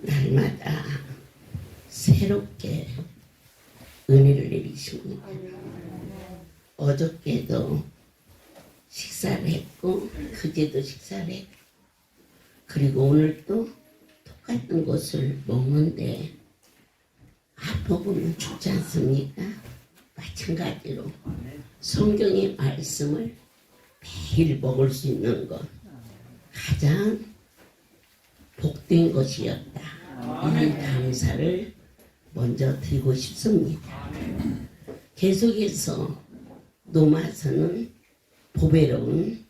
날마다 새롭게 은혜를 내리십니다. 어저께도 식사를 했고 그제도 식사를 했고 그리고 오늘도 똑같은 것을 먹는데 아파보면 죽지 않습니까? 마찬가지로 성경의 말씀을 매일 먹을 수 있는 것 가장 복된 것이었다. 이 감사를 먼저 드리고 싶습니다. 계속해서 노마서는 보배로운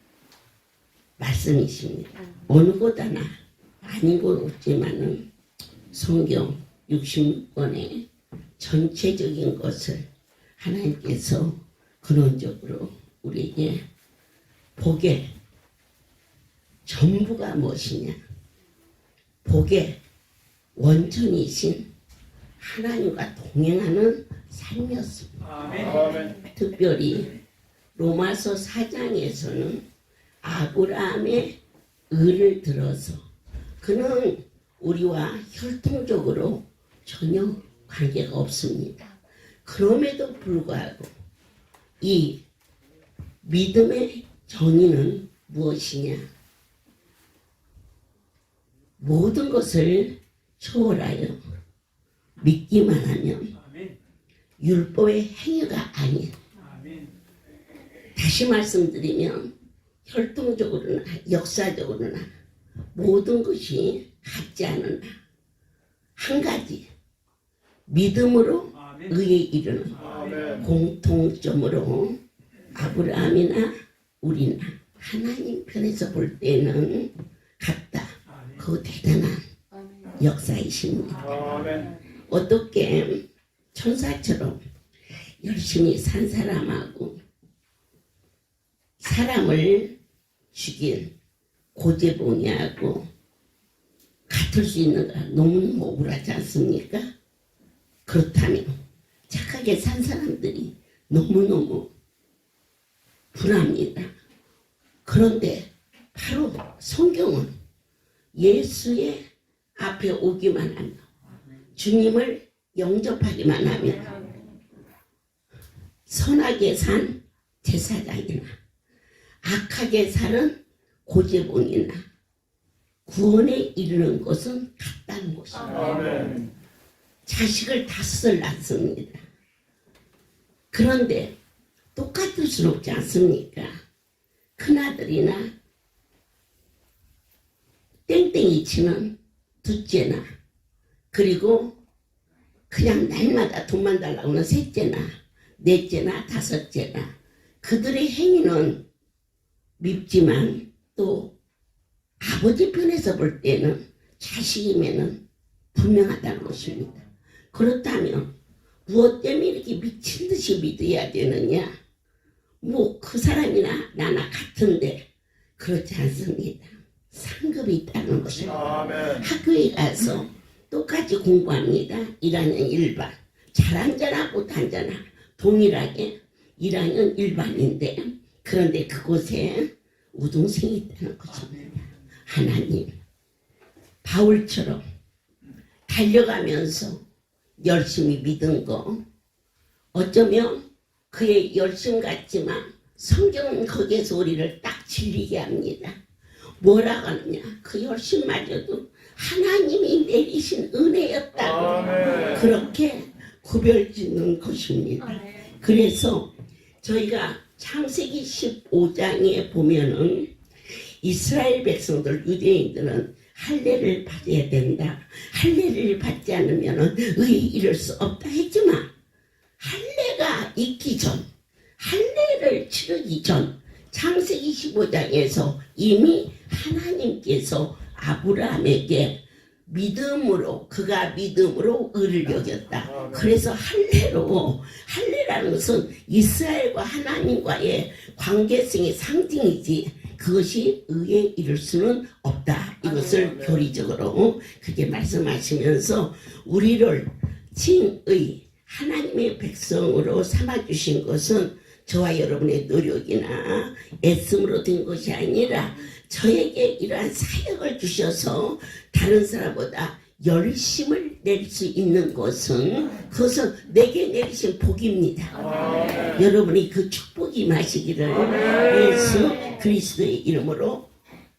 말씀이십니다. 어느 곳하나 아닌 곳 없지만은 성경 66권의 전체적인 것을 하나님께서 근원적으로 우리에게 복의 전부가 무엇이냐? 복의 원천이신 하나님과 동행하는 삶이었습니다. 아멘. 특별히 로마서 4장에서는 아브라함의 의를 들어서 그는 우리와 혈통적으로 전혀 관계가 없습니다. 그럼에도 불구하고 이 믿음의 정의는 무엇이냐? 모든 것을 초월하여 믿기만 하면 율법의 행위가 아닌, 다시 말씀드리면 혈통적으로나 역사적으로나 모든 것이 같지 않으나 한 가지 믿음으로 의에 이르는 공통점으로 아브라함이나 우리나 하나님 편에서 볼 때는 같다. 그 대단한 역사이십니다. 어떻게 천사처럼 열심히 산 사람하고 사람을 죽인 고재봉이하고 같을 수 있는가? 너무너무 억울하지 않습니까? 그렇다면 착하게 산 사람들이 너무너무 분합니다. 그런데 바로 성경은 예수의 앞에 오기만 하면 주님을 영접하기만 하면 선하게 산 제사장이나 악하게 사는 고재봉이나 구원에 이르는 것은 같다는 것입니다. 자식을 5을 낳습니다. 그런데 똑같을 수는 없지 않습니까? 큰아들이나 땡땡이 치는 둘째나 그리고 그냥 날마다 돈만 달라고 하는 셋째나 넷째나 5째나 그들의 행위는 밉지만 또 아버지 편에서 볼 때는 자식이면은 분명하다는 것입니다. 그렇다면 무엇 때문에 이렇게 미친 듯이 믿어야 되느냐? 뭐 그 사람이나 나나 같은데 그렇지 않습니다. 상급이 있다는 것입니다. 학교에 가서 똑같이 공부합니다. 1학년 1반. 잘한 자나 못한 자나 동일하게 1학년 1반인데 그런데 그곳에 우등생이 있다는 것입니다. 하나님, 바울처럼 달려가면서 열심히 믿은 거 어쩌면 그의 열심 같지만 성경은 거기에서 우리를 딱 질리게 합니다. 뭐라고 하느냐? 그 열심마저도 하나님이 내리신 은혜였다고 그렇게 구별짓는 것입니다. 그래서 저희가 창세기 15장에 보면은 이스라엘 백성들, 유대인들은 할례를 받아야 된다. 할례를 받지 않으면 의에 이를 수 없다 했지만 할례가 있기 전, 할례를 치르기 전 창세기 15장에서 이미 하나님께서 아브라함에게 믿음으로 그가 믿음으로 의를 여겼다. 그래서 할례라는 것은 이스라엘과 하나님과의 관계성의 상징이지 그것이 의에 이를 수는 없다. 이것을 교리적으로 그렇게 말씀하시면서 우리를 칭의 하나님의 백성으로 삼아주신 것은 저와 여러분의 노력이나 애씀으로 된 것이 아니라 저에게 이러한 사역을 주셔서 다른 사람보다 열심을 낼 수 있는 것은 그것은 내게 내리신 복입니다. 여러분이 그 축복이 마시기를 예수 그리스도의 이름으로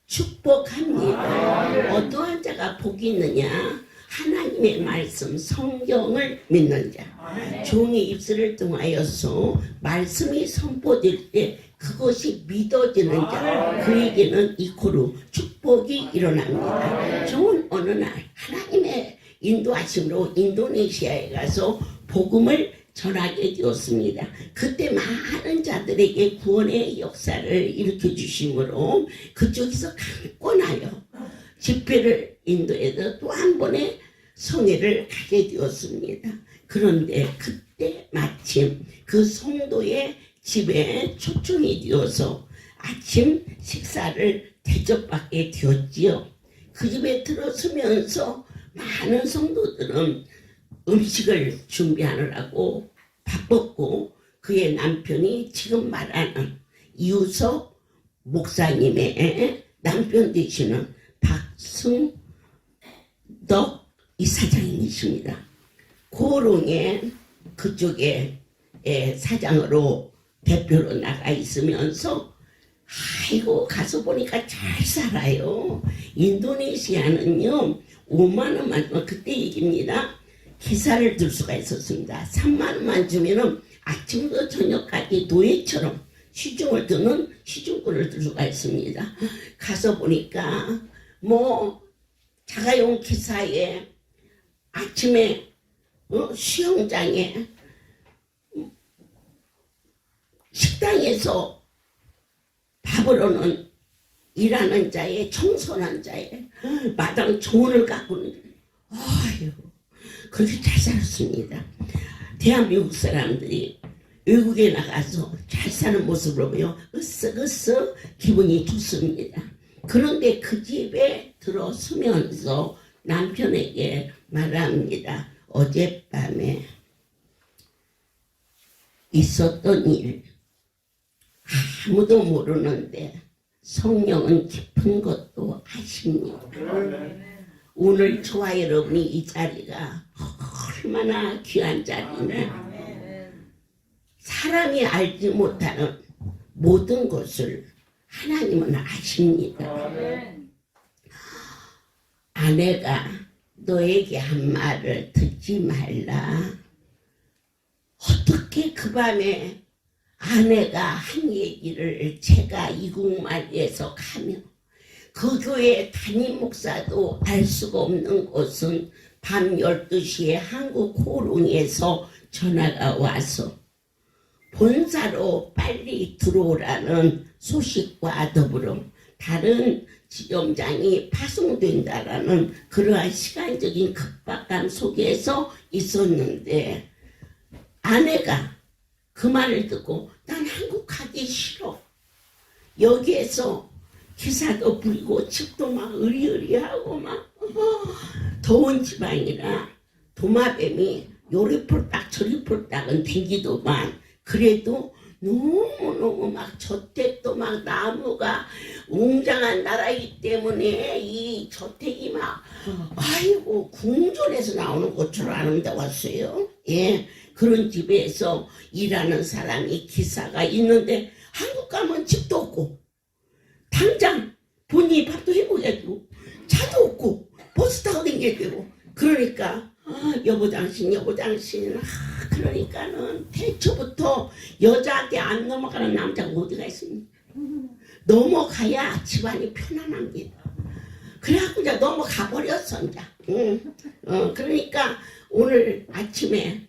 축복합니다. 어떠한 자가 복이 있느냐? 하나님의 말씀 성경을 믿는 자, 종의 입술을 통하여서 말씀이 선포될 때 그것이 믿어지는 자, 그에게는 이코르 축복이 일어납니다. 종은 어느 날 하나님의 인도하심으로 인도네시아에 가서 복음을 전하게 되었습니다. 그때 많은 자들에게 구원의 역사를 일으켜 주심으로 그쪽에서 강권하여 집회를 인도해서 또 한 번의 성회를 가게 되었습니다. 그런데 그때 마침 그 성도의 집에 초청이 되어서 아침 식사를 대접받게 되었지요. 그 집에 들어서면서 많은 성도들은 음식을 준비하느라고 바빴고 그의 남편이 지금 말하는 이우석 목사님의 남편 되시는 박승덕 이사장님이십니다. 고롱에 그쪽에 사장으로 대표로 나가 있으면서 아이고 가서 보니까 잘 살아요. 인도네시아는요 5만 원만 주면 그때 얘기입니다. 기사를 들 수가 있었습니다. 3만 원만 주면은 아침부터 저녁까지 노예처럼 시중을 드는 시중권을 들 수가 있습니다. 가서 보니까 뭐 자가용 기사에 아침에 수영장에 식당에서 밥을 오는 일하는 자의 청소하는 자의 마당 조언을 가꾸는 아유 그렇게 잘 살았습니다. 대한민국 사람들이 외국에 나가서 잘 사는 모습을 보여 으쓱으쓱 기분이 좋습니다. 그런데 그 집에 들어서면서 남편에게 말합니다. 어젯밤에 있었던 일 아무도 모르는데 성령은 깊은 것도 아십니다. 오늘 저와 여러분이 이 자리가 얼마나 귀한 자리냐. 사람이 알지 못하는 모든 것을 하나님은 아십니다. 아내가 너에게 한 말을 듣지 말라. 어떻게 그 밤에 아내가 한 얘기를 제가 이국마을에서 가며 그 교회 담임 목사도 알 수가 없는 것은 밤 12시에 한국 호롱에서 전화가 와서 본사로 빨리 들어오라는 소식과 더불어 다른 지점장이 파송된다라는 그러한 시간적인 급박함 속에서 있었는데 아내가 그 말을 듣고 난 한국 가기 싫어. 여기에서 기사도 부리고 집도 막 으리으리하고 막 더운 지방이라 도마뱀이 요리폴딱 저리폴딱은 댕기도만 그래도 너무너무 막 저택도 막 나무가 웅장한 나라이기 때문에 이 저택이 막 아이고 궁전에서 나오는 것처럼 아름다웠어요. 예, 그런 집에서 일하는 사람이 기사가 있는데 한국 가면 집도 없고 당장 본인이 밥도 해먹어야 되고 차도 없고 버스 타고 다녀야 되고 그러니까 여보 당신 그러니까는 태초부터 여자한테 안 넘어가는 남자가 어디가 있습니까? 넘어가야 집안이 편안합니다. 그래갖고 이제 넘어가 버렸어 이제. 그러니까 오늘 아침에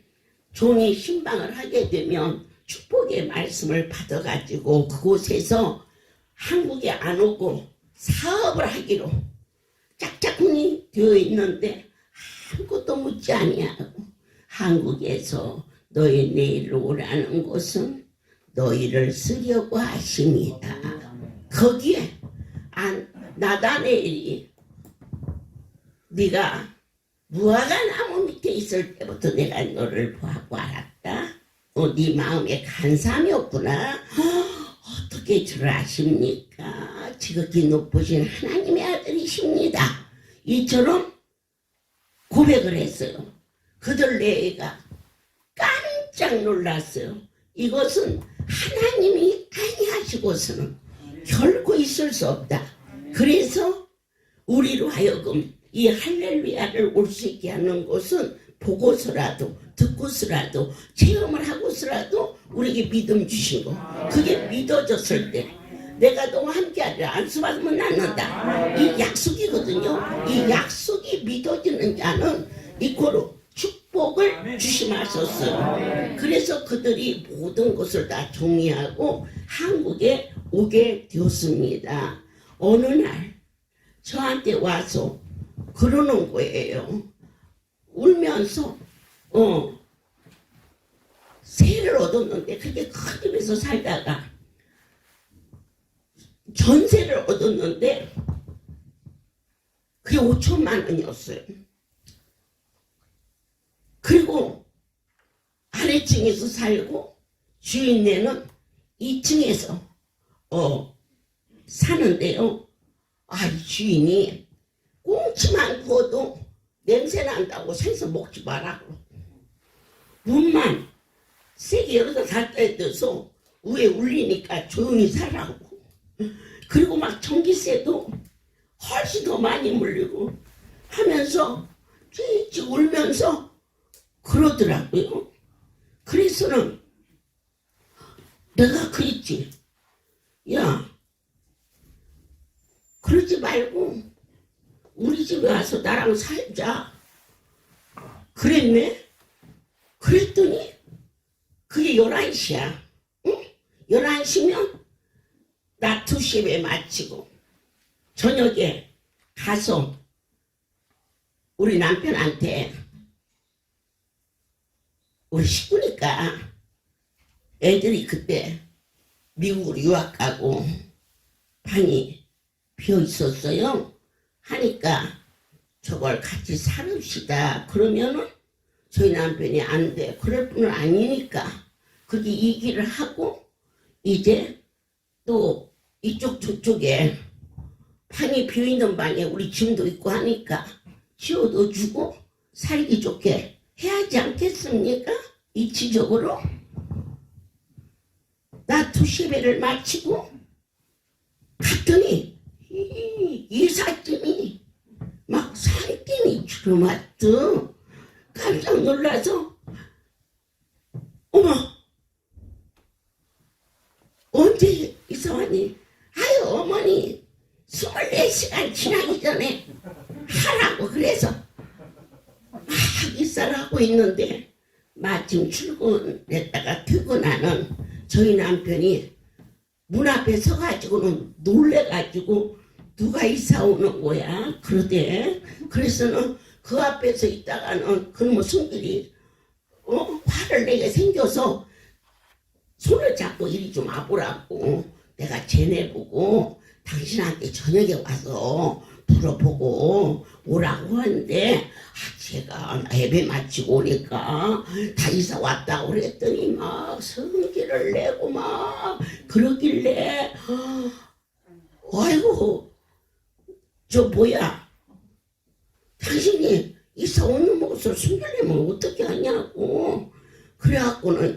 종이 신방을 하게 되면 축복의 말씀을 받아가지고 그곳에서 한국에 안 오고 사업을 하기로 짝짝꿍이 되어 있는데 아무것도 묻지 아니하고 한국에서 너희 내일로 오라는 것은 너희를 쓰려고 하십니다. 거기에 나다네엘이 네가 무화과 나무 밑에 있을 때부터 내가 너를 보고 알았다. 네 마음에 간삼이 없구나. 어떻게 줄 아십니까? 지극히 높으신 하나님의 아들이십니다. 이처럼 고백을 했어요. 그들 내가 깜짝 놀랐어요. 이것은 하나님이 아니하시고서는 결코 있을 수 없다. 그래서 우리로 하여금 이 할렐루야를 올 수 있게 하는 것은 보고서라도 듣고서라도 체험을 하고서라도 우리에게 믿음 주신 거. 그게 믿어졌을 때 내가 너와 함께하리라 안수받으면 낫는다. 이 약속이거든요. 이 약속이 믿어지는 자는 이코로 축복을 주심하셨어요. 그래서 그들이 모든 것을 다 정리하고 한국에 오게 되었습니다. 어느 날 저한테 와서 그러는 거예요. 울면서 세를 얻었는데 그렇게 큰 집에서 살다가 전세를 얻었는데 그게 5천만 원이었어요. 그리고 아래층에서 살고 주인네는 2층에서 사는데요. 주인이 꽁치만 구워도 냄새 난다고 생선 먹지 말라고 문만 세게 열어서 닫다 해서 위에 울리니까 조용히 살라고. 그리고 막 전기세도 훨씬 더 많이 물리고 하면서 찌찌 울면서 그러더라고요. 그래서는 내가 그랬지. 야, 그러지 말고 우리 집에 와서 나랑 살자. 그랬네? 그랬더니 그게 11시야. 응? 11시면 나 2시에 마치고 저녁에 가서 우리 남편한테 우리 식구니까 애들이 그때 미국으로 유학 가고 방이 비어 있었어요. 하니까 저걸 같이 살읍시다. 그러면은 저희 남편이 안 돼. 그럴 뿐은 아니니까 그렇게 얘기를 하고 이제 또 이쪽 저쪽에 방이 비어있는 방에 우리 짐도 있고 하니까 치워도 주고 살기 좋게 해야지 않겠습니까? 이치적으로 나 2시배를 마치고 갔더니 이삿짐이 막 산짐이 주름왔더. 깜짝 놀라서 어머 언제 이사 왔니? 아유 어머니 24시간 지나기 전에 하라고 그래서 막 이사를 하고 있는데 마침 출근했다가 퇴근하는 저희 남편이 문 앞에 서가지고는 놀래가지고 누가 이사 오는 거야 그러대. 그래서는 그 앞에서 있다가는 그놈의 성질이 화를 내게 생겨서 손을 잡고 이리 좀 와보라고 내가 쟤네 보고 당신한테 저녁에 와서 물어보고 오라고 하는데 제가 예배 마치고 오니까 다 이사 왔다고 그랬더니 막 성질을 내고 막 그러길래 아이고 저 뭐야 당신이 이사 오는 것을 숨기려면 어떻게 하냐고. 그래갖고는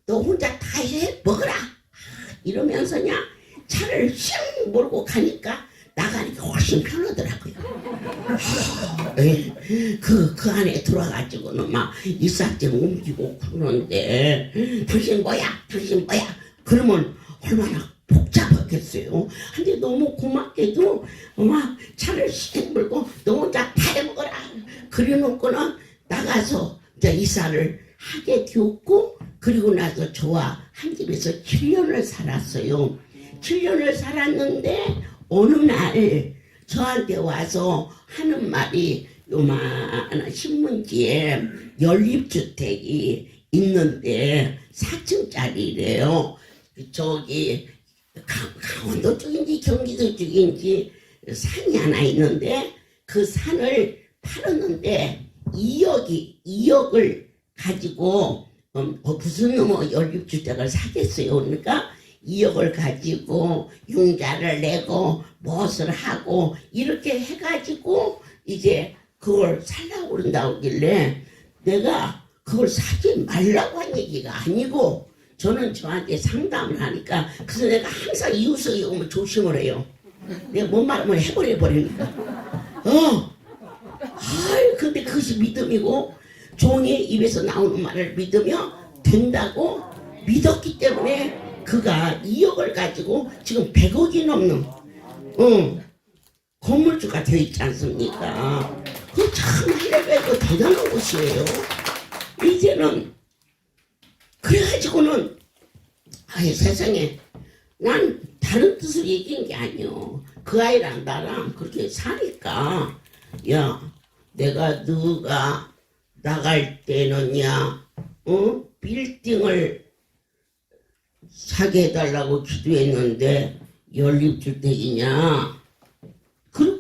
너 혼자 다 해 먹어라 이러면서냐 차를 휙 몰고 가니까 나가니까 훨씬 편하더라고요. 그 안에 들어와가지고는 막 이삿짐 옮기고 그러는데 당신 뭐야 그러면 얼마나 복잡하겠어요. 근데 너무 고맙게도 막 차를 씩 몰고 너 혼자 다 해먹어라 그래놓고는 나가서 이제 이사를 하게 되었고 그리고 나서 저와 한 집에서 7년을 살았어요. 7년을 살았는데 어느 날 저한테 와서 하는 말이 요만한 신문지에 연립주택이 있는데 4층짜리래요. 저기 강원도 쪽인지 경기도 쪽인지 산이 하나 있는데 그 산을 팔았는데 2억을 가지고 무슨 연립주택을 사겠어요. 그러니까 2억을 가지고 융자를 내고 무엇을 하고 이렇게 해가지고 이제 그걸 살라고 그런다고 하길래 내가 그걸 사지 말라고 한 얘기가 아니고 저는 저한테 상담을 하니까 그래서 내가 항상 이웃에 오면 조심을 해요. 내가 뭔 말하면 해버려 버리니까. 아이 근데 그것이 믿음이고 종의 입에서 나오는 말을 믿으며 된다고 믿었기 때문에 그가 2억을 가지고 지금 100억이 넘는 건물주가 되어 있지 않습니까? 그 참 하늘의 대단한 곳이에요. 이제는 그래가지고는 아예 세상에 난 다른 뜻을 얘기한 게 아니요. 그 아이랑 나랑 그렇게 사니까 야 내가 너가 나갈 때는야 빌딩을 사게 해달라고 기도했는데 연립주택이냐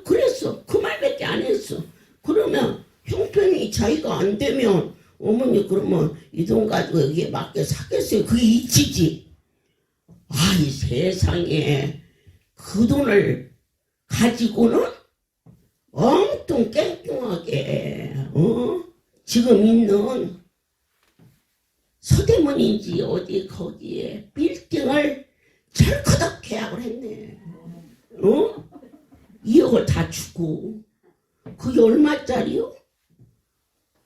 그랬어. 그 말밖에 안 했어. 그러면 형편이 자기가 안 되면 어머니 그러면 이 돈 가지고 여기에 맞게 사겠어요. 그게 이치지. 이 세상에 그 돈을 가지고는 엉뚱 깽뚱하게 지금 있는 서대문인지 어디 거기에 빌딩을 철커덕 계약을 했네. 2억을 다 주고 그게 얼마짜리요?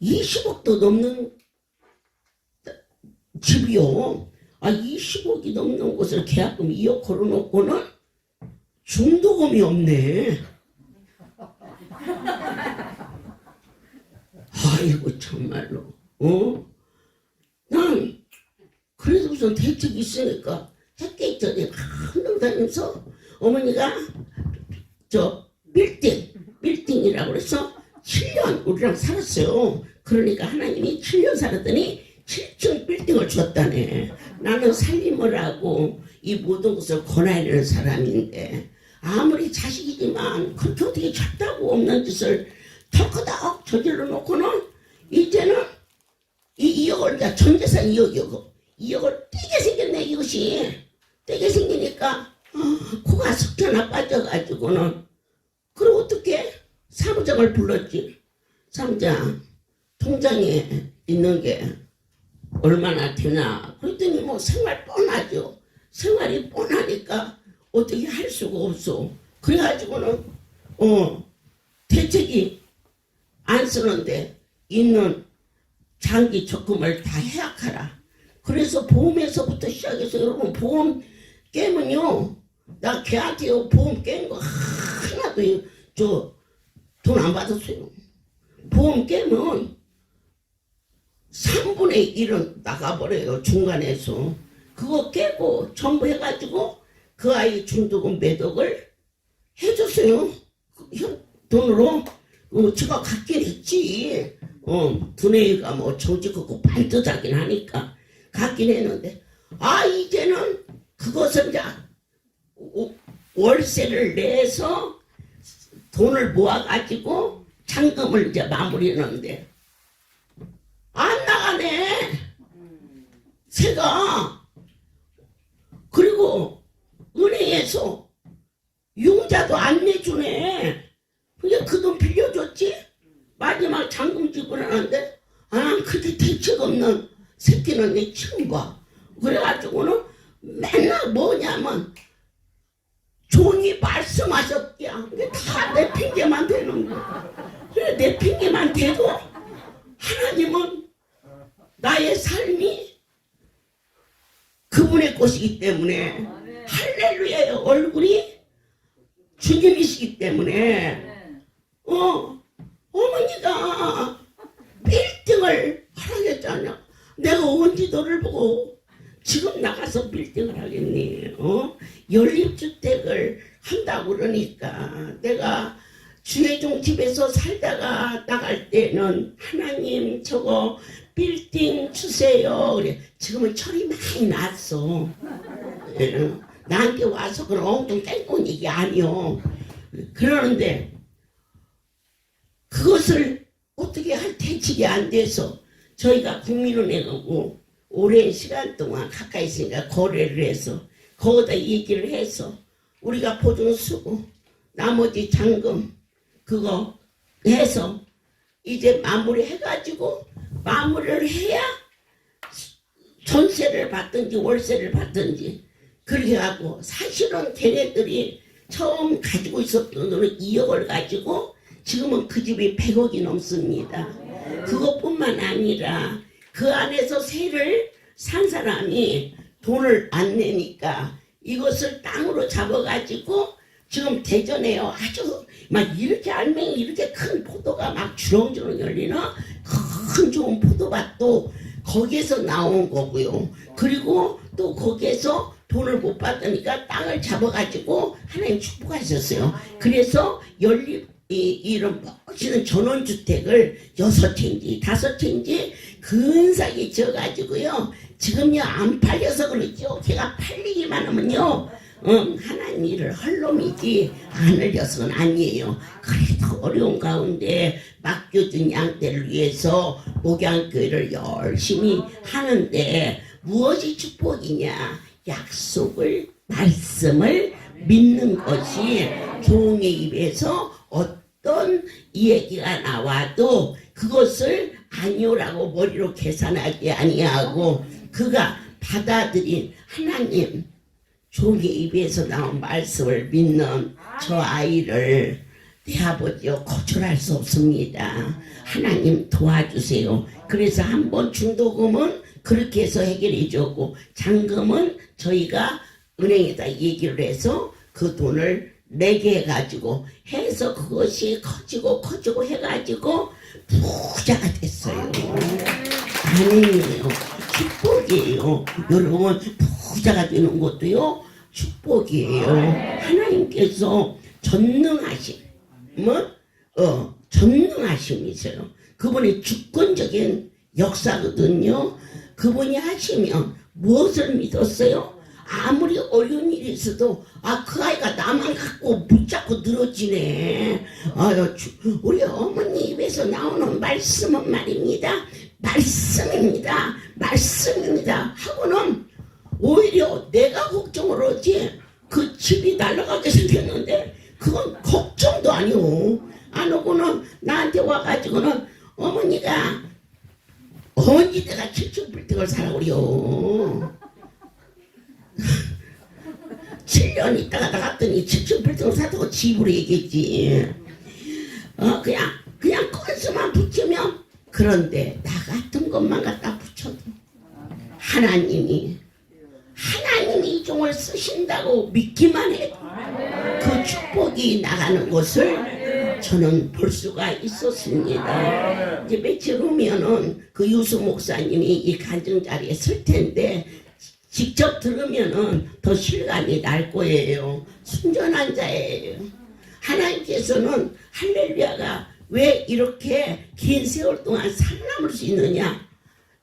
20억도 넘는 집이요. 20억이 넘는 곳을 계약금 2억 걸어놓고는 중도금이 없네. 아이고 정말로 난 그래도 무슨 대책이 있으니까 학교 있잖아요. 한동 다니면서 어머니가 저 빌딩이라고 그래서 7년 우리랑 살았어요. 그러니까 하나님이 7년 살았더니 7층 빌딩을 줬다네. 나는 살림을 하고 이 모든 것을 권해야 되는 사람인데 아무리 자식이지만 그렇게 어떻게 작다고 없는 짓을 털커덕 저질러 놓고는 이제는 이 2억을 전 재산 2억이고 2억을 떼게 생겼네. 이것이 떼게 생기니까 코가 석자나 빠져가지고는 그럼 어떻게 사무장을 불렀지. 사무장 통장에 있는 게 얼마나 되나 그랬더니 뭐 생활 뻔하죠. 생활이 뻔하니까 어떻게 할 수가 없어. 그래가지고는 대책이 안 쓰는데 있는 장기 적금을 다 해약하라. 그래서 보험에서부터 시작해서 여러분 보험 깨면요 나 걔한테요 보험 깬 거 하나도 저 돈 안 받았어요. 보험 깨면 3분의 1은 나가버려요. 중간에서 그거 깨고 전부 해가지고 그 아이 중도금 몇 억을 해줬어요. 돈으로 제가 갖긴 했지. 두뇌가 뭐 정직하고 반듯하긴 하니까 갖긴 했는데 이제는 그것은 이제 월세를 내서 돈을 모아가지고 잔금을 이제 마무리하는데 안 나가네 새가. 그리고 은행에서 융자도 안 내주네. 그냥 그 돈 빌려줬지. 마지막 잔금 지불하는데 그게 대책 없는 새끼는 내 처음 봐. 그래가지고는 맨날 뭐냐면 종이 말씀하셨대야. 다 내 핑계만 대는 거야. 그래 내 핑계만 대도 하나님은 나의 삶이 그분의 것이기 때문에 할렐루야의 얼굴이 주님이시기 때문에 어머니가 빌딩을 하라겠잖아. 내가 언제 너를 보고 지금 나가서 빌딩을 하겠니? 연립주택을 한다고 그러니까 내가 주혜종 집에서 살다가 나갈 때는 하나님 저거 빌딩 주세요. 그래. 지금은 철이 많이 났어. 나한테 와서 그런 엉뚱 땡뚱 얘기 아니요. 그러는데 그것을 어떻게 할 대책이 안 돼서 저희가 국민은행하고 오랜 시간 동안 가까이 있으니까 거래를 해서 거기다 얘기를 해서 우리가 보증 쓰고 나머지 잔금 그거 해서 이제 마무리해가지고 마무리를 해야 전세를 받든지 월세를 받든지 그렇게 하고 사실은 걔네들이 처음 가지고 있었던 돈은 2억을 가지고 지금은 그 집이 100억이 넘습니다. 그것뿐만 아니라 그 안에서 세를 산 사람이 돈을 안 내니까 이것을 땅으로 잡아가지고 지금 대전에요. 아주 막 이렇게 알맹이 이렇게 큰 포도가 막 주렁주렁 열리는 큰 좋은 포도밭도 거기에서 나온 거고요. 그리고 또 거기에서 돈을 못 받으니까 땅을 잡아가지고 하나님 축복하셨어요. 그래서 이런 멋지는 전원주택을 6채인지 5채인지 근사하게 지어가지고요. 지금요 안 팔려서 그러죠. 걔가 팔리기만 하면요 하나님 일을 할 놈이지 안 녀석은 아니에요. 그래도 어려운 가운데 맡겨준 양떼를 위해서 목양교회를 열심히 하는데 무엇이 축복이냐? 약속을 말씀을 믿는 것이 종의 입에서 어떤 이 얘기가 나와도 그것을 아니오라고 머리로 계산하지 아니하고 그가 받아들인 하나님 종의 입에서 나온 말씀을 믿는 저 아이를 내 아버지요 거절할 수 없습니다. 하나님 도와주세요. 그래서 한번 중도금은 그렇게 해서 해결해 줬고 잔금은 저희가 은행에다 얘기를 해서 그 돈을 내게 해가지고 해서 그것이 커지고 해가지고 부자가 됐어요. 아니에요. 축복이에요. 여러분 부자가 되는 것도요 축복이에요. 하나님께서 전능하심이세요. 그분이 주권적인 역사거든요. 그분이 하시면 무엇을 믿었어요? 아무리 어려운 일이 있어도 그 아이가 나만 갖고 붙잡고 늘어지네. 우리 어머니 입에서 나오는 말씀은 말입니다. 말씀입니다 하고는 오히려 내가 걱정을 하지 그 집이 날아가게 생겼는데 그건 걱정도 아니오. 안 오고는 나한테 와가지고는 어머니가 언제 내가 7층빌딩을 사라고 그래요. 7년 있다가 나갔더니 7층빌딩을 사다고 집으로 얘기했지. 그냥 건수만 붙이면 그런데 나 같은 것만 갖다 붙여도 하나님이 이 종을 쓰신다고 믿기만 해도 그 축복이 나가는 것을 저는 볼 수가 있었습니다. 이제 며칠 후면은 그 유수 목사님이 이 간증 자리에 설 텐데 직접 들으면은 더 실감이 날 거예요. 순전한 자예요. 하나님께서는 할렐루야가 왜 이렇게 긴 세월 동안 살아남을 수 있느냐?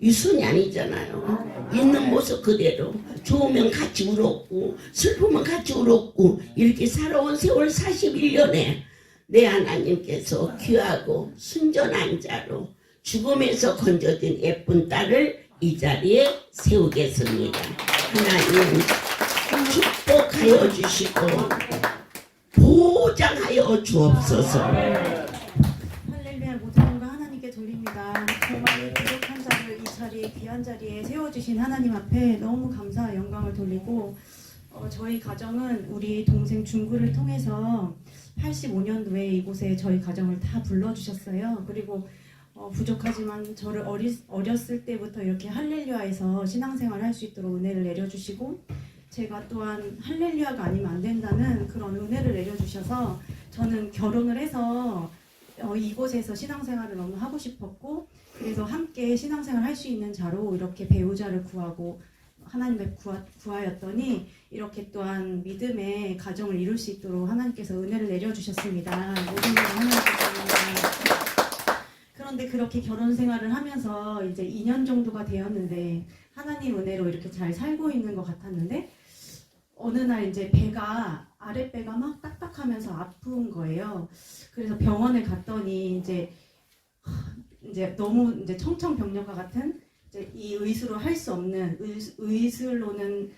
유순이 아니잖아요. 있는 모습 그대로 좋으면 같이 울었고 슬프면 같이 울었고 이렇게 살아온 세월 41년에 내 하나님께서 귀하고 순전한 자로 죽음에서 건져진 예쁜 딸을 이 자리에 세우겠습니다. 하나님 축복하여 주시고 보장하여 주옵소서. 할렐루야. 모든 영광 하나님께 돌립니다. 정말 부족한 자를 이 자리에 귀한 자리에 세워주신 하나님 앞에 너무 감사와 영광을 돌리고 저희 가정은 우리 동생 중구를 통해서 85년도에 이곳에 저희 가정을 다 불러주셨어요. 그리고 부족하지만 저를 어렸을 때부터 이렇게 할렐루야에서 신앙생활을 할 수 있도록 은혜를 내려주시고 제가 또한 할렐루야가 아니면 안 된다는 그런 은혜를 내려주셔서 저는 결혼을 해서 이곳에서 신앙생활을 너무 하고 싶었고 그래서 함께 신앙생활 할 수 있는 자로 이렇게 배우자를 구하고 하나님께 구하였더니 이렇게 또한 믿음의 가정을 이룰 수 있도록 하나님께서 은혜를 내려주셨습니다. 모든 걸 하나님께서. 그런데 그렇게 결혼 생활을 하면서 이제 2년 정도가 되었는데 하나님 은혜로 이렇게 잘 살고 있는 것 같았는데 어느 날 이제 아랫배가 막 딱딱하면서 아픈 거예요. 그래서 병원에 갔더니 이제 너무 이제 청천벽력과 같은 이제 이 의술로 할 수 없는 의술로는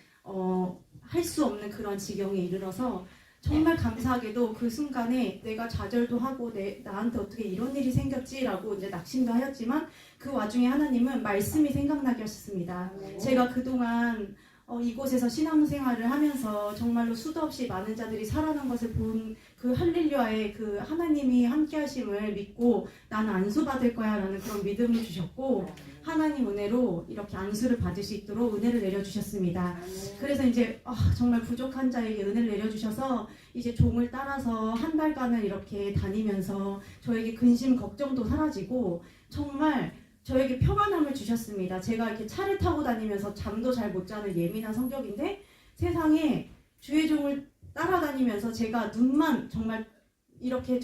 할 수 없는 그런 지경에 이르러서 정말 감사하게도 그 순간에 내가 좌절도 하고 나한테 어떻게 이런 일이 생겼지라고 이제 낙심도 하였지만 그 와중에 하나님은 말씀이 생각나게 하셨습니다. 제가 그동안 이곳에서 신앙생활을 하면서 정말로 수도 없이 많은 자들이 살아난 것을 본 그 할렐루야의 그 하나님이 함께 하심을 믿고 나는 안수 받을 거야 라는 그런 믿음을 주셨고 하나님 은혜로 이렇게 안수를 받을 수 있도록 은혜를 내려주셨습니다. 그래서 이제 정말 부족한 자에게 은혜를 내려주셔서 이제 종을 따라서 한 달간을 이렇게 다니면서 저에게 근심 걱정도 사라지고 정말 저에게 평안함을 주셨습니다. 제가 이렇게 차를 타고 다니면서 잠도 잘 못 자는 예민한 성격인데 세상에 주의 종을 따라다니면서 제가 눈만 정말 이렇게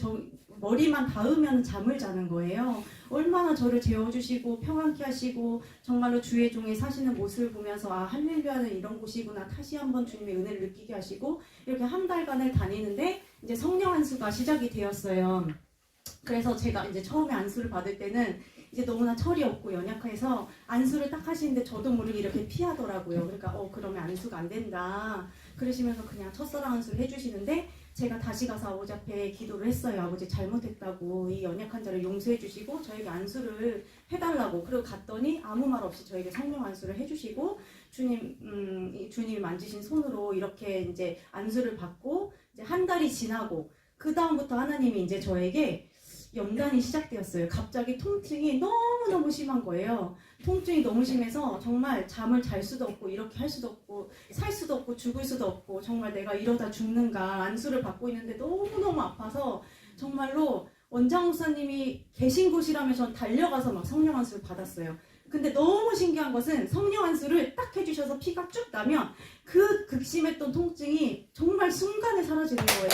머리만 닿으면 잠을 자는 거예요. 얼마나 저를 재워주시고 평안케 하시고 정말로 주의 종이 사시는 모습을 보면서 할렐루야는 이런 곳이구나 다시 한번 주님의 은혜를 느끼게 하시고 이렇게 한 달간을 다니는데 이제 성령 안수가 시작이 되었어요. 그래서 제가 이제 처음에 안수를 받을 때는 이제 너무나 철이 없고 연약해서 안수를 딱 하시는데 저도 모르게 이렇게 피하더라고요. 그러니까 그러면 안수가 안 된다 그러시면서 그냥 첫사랑 안수를 해주시는데 제가 다시 가서 아버지 앞에 기도를 했어요. 아버지 잘못했다고 이 연약한 자를 용서해 주시고 저에게 안수를 해달라고. 그리고 갔더니 아무 말 없이 저에게 성령 안수를 해주시고 주님이 만지신 손으로 이렇게 이제 안수를 받고 이제 한 달이 지나고 그 다음부터 하나님이 이제 저에게 연단이 시작되었어요. 갑자기 통증이 너무너무 심한 거예요. 통증이 너무 심해서 정말 잠을 잘 수도 없고 이렇게 할 수도 없고 살 수도 없고 죽을 수도 없고 정말 내가 이러다 죽는가 안수를 받고 있는데 너무너무 아파서 정말로 원장 목사님이 계신 곳이라면 전 달려가서 막 성령 안수를 받았어요. 근데 너무 신기한 것은 성령 안수를 딱 해주셔서 피가 쭉 나면 그 극심했던 통증이 정말 순간에 사라지는 거예요.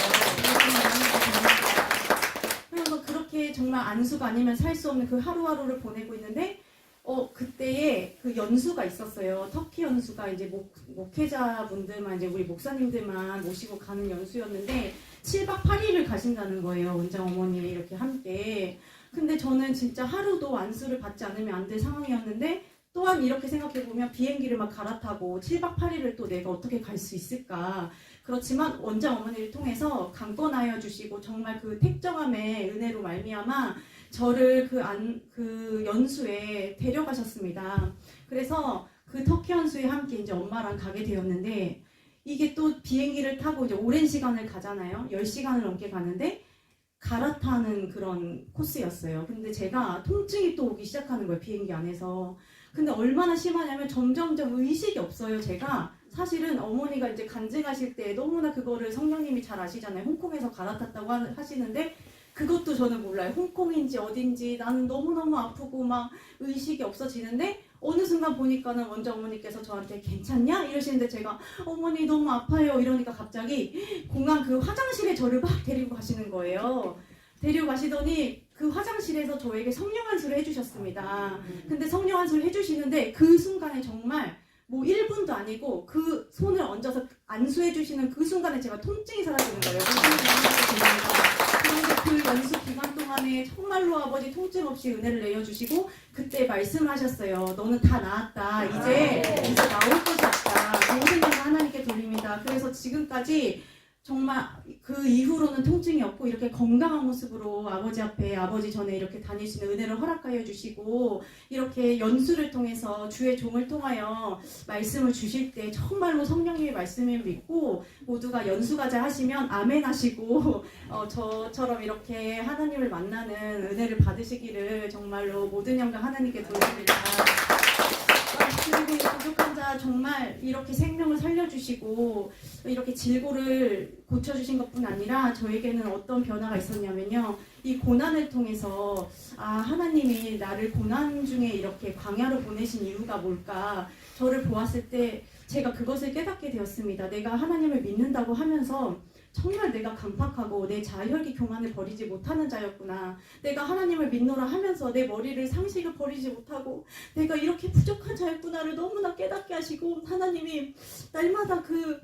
그래서 그렇게 정말 안수가 아니면 살 수 없는 그 하루하루를 보내고 있는데 그때에 그 연수가 있었어요. 터키 연수가 이제 목회자분들만 이제 우리 목사님들만 모시고 가는 연수였는데 7박 8일을 가신다는 거예요. 원장 어머니 이렇게 함께. 근데 저는 진짜 하루도 안수를 받지 않으면 안 될 상황이었는데 또한 이렇게 생각해보면 비행기를 막 갈아타고 7박 8일을 또 내가 어떻게 갈 수 있을까. 그렇지만 원장 어머니를 통해서 강권하여 주시고 정말 그 택정함의 은혜로 말미암아 저를 그 연수에 데려가셨습니다. 그래서 그 터키 연수에 함께 이제 엄마랑 가게 되었는데 이게 또 비행기를 타고 이제 오랜 시간을 가잖아요. 10시간을 넘게 가는데 갈아타는 그런 코스였어요. 근데 제가 통증이 또 오기 시작하는 거예요. 비행기 안에서. 근데 얼마나 심하냐면 점점점 의식이 없어요. 제가 사실은 어머니가 이제 간증하실 때 너무나 그거를 성령님이 잘 아시잖아요. 홍콩에서 갈아탔다고 하시는데 그것도 저는 몰라요. 홍콩인지 어딘지 나는 너무너무 아프고 막 의식이 없어지는데 어느 순간 보니까는 원장 어머니께서 저한테 괜찮냐? 이러시는데 제가 어머니 너무 아파요 이러니까 갑자기 공항 그 화장실에 저를 막 데리고 가시는 거예요. 데리고 가시더니 그 화장실에서 저에게 성령 안수를 해주셨습니다. 근데 성령 안수를 해주시는데 그 순간에 정말 뭐 1분도 아니고 그 손을 얹어서 안수해 주시는 그 순간에 제가 통증이 사라지는 거예요. 그런데 그 연수 기간 동안에 정말로 아버지 통증 없이 은혜를 내려주시고 그때 말씀하셨어요. 너는 다 나았다. 이제 나올 것이 없다. 모든 것을 하나님께 돌립니다. 그래서 지금까지 정말 그 이후로는 통증이 없고 이렇게 건강한 모습으로 아버지 앞에 아버지 전에 이렇게 다닐 수 있는 은혜를 허락하여 주시고 이렇게 연수를 통해서 주의 종을 통하여 말씀을 주실 때 정말로 성령님의 말씀을 믿고 모두가 연수 가자 하시면 아멘 하시고 저처럼 이렇게 하나님을 만나는 은혜를 받으시기를 정말로 모든 영광 하나님께 돌립니다. 그리고 이 부족한 자 정말 이렇게 생명을 살려주시고 이렇게 질고를 고쳐주신 것뿐 아니라 저에게는 어떤 변화가 있었냐면요. 이 고난을 통해서 하나님이 나를 고난 중에 이렇게 광야로 보내신 이유가 뭘까 저를 보았을 때 제가 그것을 깨닫게 되었습니다. 내가 하나님을 믿는다고 하면서 정말 내가 강팍하고 내 자혈기 교만을 버리지 못하는 자였구나. 내가 하나님을 믿노라 하면서 내 머리를 상식을 버리지 못하고 내가 이렇게 부족한 자였구나를 너무나 깨닫게 하시고 하나님이 날마다 그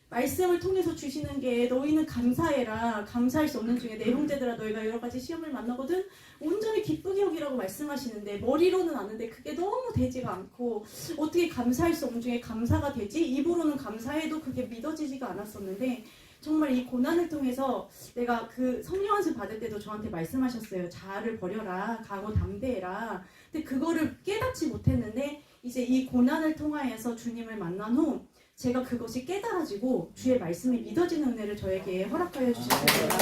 말씀을 통해서 주시는 게 너희는 감사해라. 감사할 수 없는 중에 내 형제들아 너희가 여러 가지 시험을 만나거든 온전히 기쁘게 여기라고 말씀하시는데 머리로는 아는데 그게 너무 되지가 않고 어떻게 감사할 수 없는 중에 감사가 되지? 입으로는 감사해도 그게 믿어지지가 않았었는데 정말 이 고난을 통해서 내가 그 성령 안수 받을 때도 저한테 말씀하셨어요. 자아를 버려라, 강호 담대해라. 근데 그거를 깨닫지 못했는데 이제 이 고난을 통하여서 주님을 만난 후 제가 그것이 깨달아지고 주의 말씀이 믿어지는 은혜를 저에게 허락하여 주셨습니다.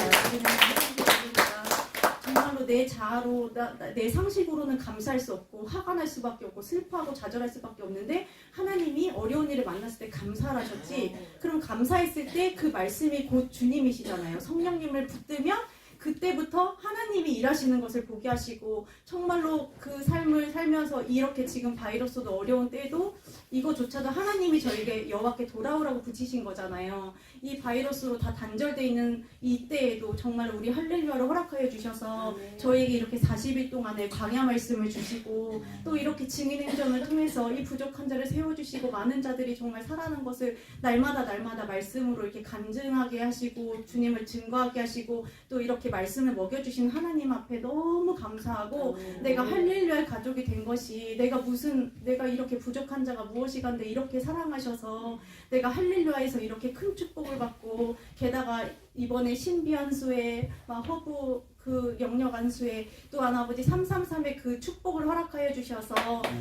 정말로 내 자아로 내 상식으로는 감사할 수 없고 화가 날 수밖에 없고 슬퍼하고 좌절할 수밖에 없는데 하나님이 어려운 일을 만났을 때 감사하셨지. 그럼 감사했을 때 그 말씀이 곧 주님이시잖아요. 성령님을 붙들면 그때부터 하나님이 일하시는 것을 보게 하시고 정말로 그 삶을 살면서 이렇게 지금 바이러스도 어려운 때도 이거조차도 하나님이 저에게 여호와께 돌아오라고 붙이신 거잖아요. 이 바이러스로 다 단절되어 있는 이때에도 정말 우리 할렐루야를 허락하여 주셔서 저에게 이렇게 40일 동안의 광야 말씀을 주시고 또 이렇게 증인 행전을 통해서 이 부족한 자를 세워주시고 많은 자들이 정말 살아난 것을 날마다 말씀으로 이렇게 간증하게 하시고 주님을 증거하게 하시고 또 이렇게 말씀을 먹여주신 하나님 앞에 너무 감사하고 내가 할렐루야의 가족이 된 것이 내가 이렇게 부족한 자가 무엇이간데 이렇게 사랑하셔서 내가 할렐루야에서 이렇게 큰 축복을 받고 게다가 이번에 신비한수에 허브 그 영역 안수에 또한 아버지 333의 그 축복을 허락하여 주셔서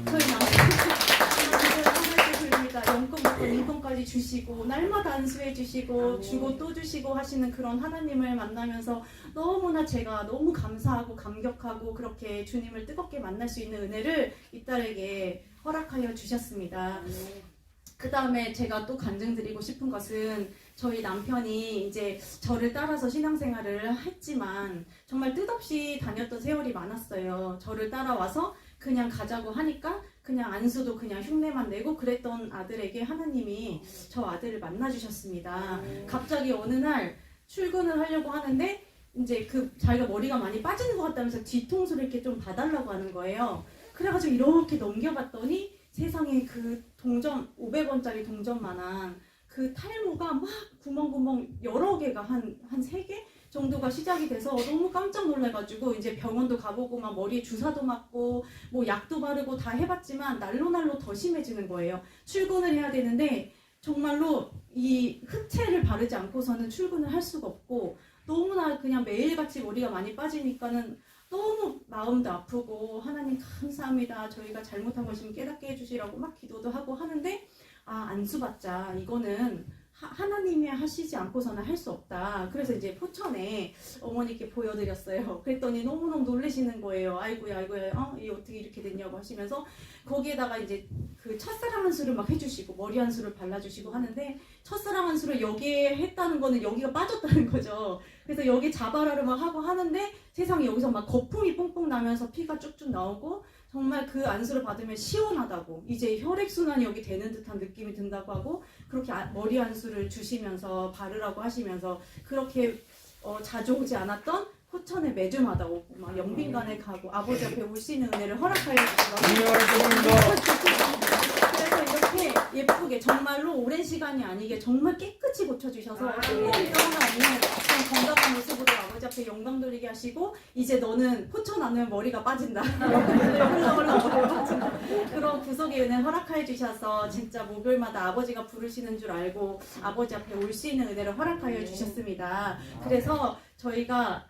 저희 남편입니다. 영권부터 인권까지 주시고 날마다 안수해 주시고 주고 또 주시고 하시는 그런 하나님을 만나면서 너무나 제가 너무 감사하고 감격하고 그렇게 주님을 뜨겁게 만날 수 있는 은혜를 이 딸에게 허락하여 주셨습니다. 그 다음에 제가 또 간증드리고 싶은 것은 저희 남편이 이제 저를 따라서 신앙생활을 했지만 정말 뜻없이 다녔던 세월이 많았어요. 저를 따라와서 그냥 가자고 하니까 그냥 안수도 그냥 흉내만 내고 그랬던 아들에게 하나님이 저 아들을 만나주셨습니다. 갑자기 어느 날 출근을 하려고 하는데 이제 자기가 머리가 많이 빠지는 것 같다면서 뒤통수를 이렇게 좀 봐달라고 하는 거예요. 그래가지고 이렇게 넘겨봤더니 세상에 그 동전 500원짜리 동전만한 그 탈모가 막 구멍구멍 여러 개가 한 3개 정도가 시작이 돼서 너무 깜짝 놀라가지고 이제 병원도 가보고 막 머리에 주사도 맞고 뭐 약도 바르고 다 해봤지만 날로 더 심해지는 거예요. 출근을 해야 되는데 정말로 이 흑채를 바르지 않고서는 출근을 할 수가 없고 너무나 그냥 매일같이 머리가 많이 빠지니까는 너무 마음도 아프고 하나님 감사합니다. 저희가 잘못한 것이면 깨닫게 해주시라고 막 기도도 하고 하는데 안수받자. 이거는 하나님이 하시지 않고서는 할 수 없다. 그래서 이제 포천에 어머니께 보여드렸어요. 그랬더니 너무너무 놀라시는 거예요. 아이고야, 이게 어떻게 이렇게 됐냐고 하시면서 거기에다가 이제 그 첫사랑 한수를 막 해주시고 머리 한수를 발라주시고 하는데 첫사랑 한수를 여기에 했다는 거는 여기가 빠졌다는 거죠. 그래서 여기 자바라를 막 하고 하는데 세상에 여기서 막 거품이 뽕뽕 나면서 피가 쭉쭉 나오고 정말 그 안수를 받으면 시원하다고 이제 혈액순환이 여기 되는 듯한 느낌이 든다고 하고 그렇게 머리 안수를 주시면서 바르라고 하시면서 그렇게 자주 오지 않았던 포천에 매주마다 오고 막 영빈관에 가고 아버지 앞에 올 수 있는 은혜를 허락하여 주시고 그래서 이렇게 예쁘게 정말로 오랜 시간이 아니게 정말 깨끗이 고쳐주셔서 한번도 하나 아니면 그냥 건강한 모습으로 아버지 앞에 영광 돌리게 하시고 이제 너는 포천 안으면 머리가 빠진다 흘러흘러 머리가 빠진다 그런 구속의 은혜 허락해 주셔서 진짜 목요일마다 아버지가 부르시는 줄 알고 아버지 앞에 올 수 있는 은혜를 허락하여 주셨습니다. 그래서 저희가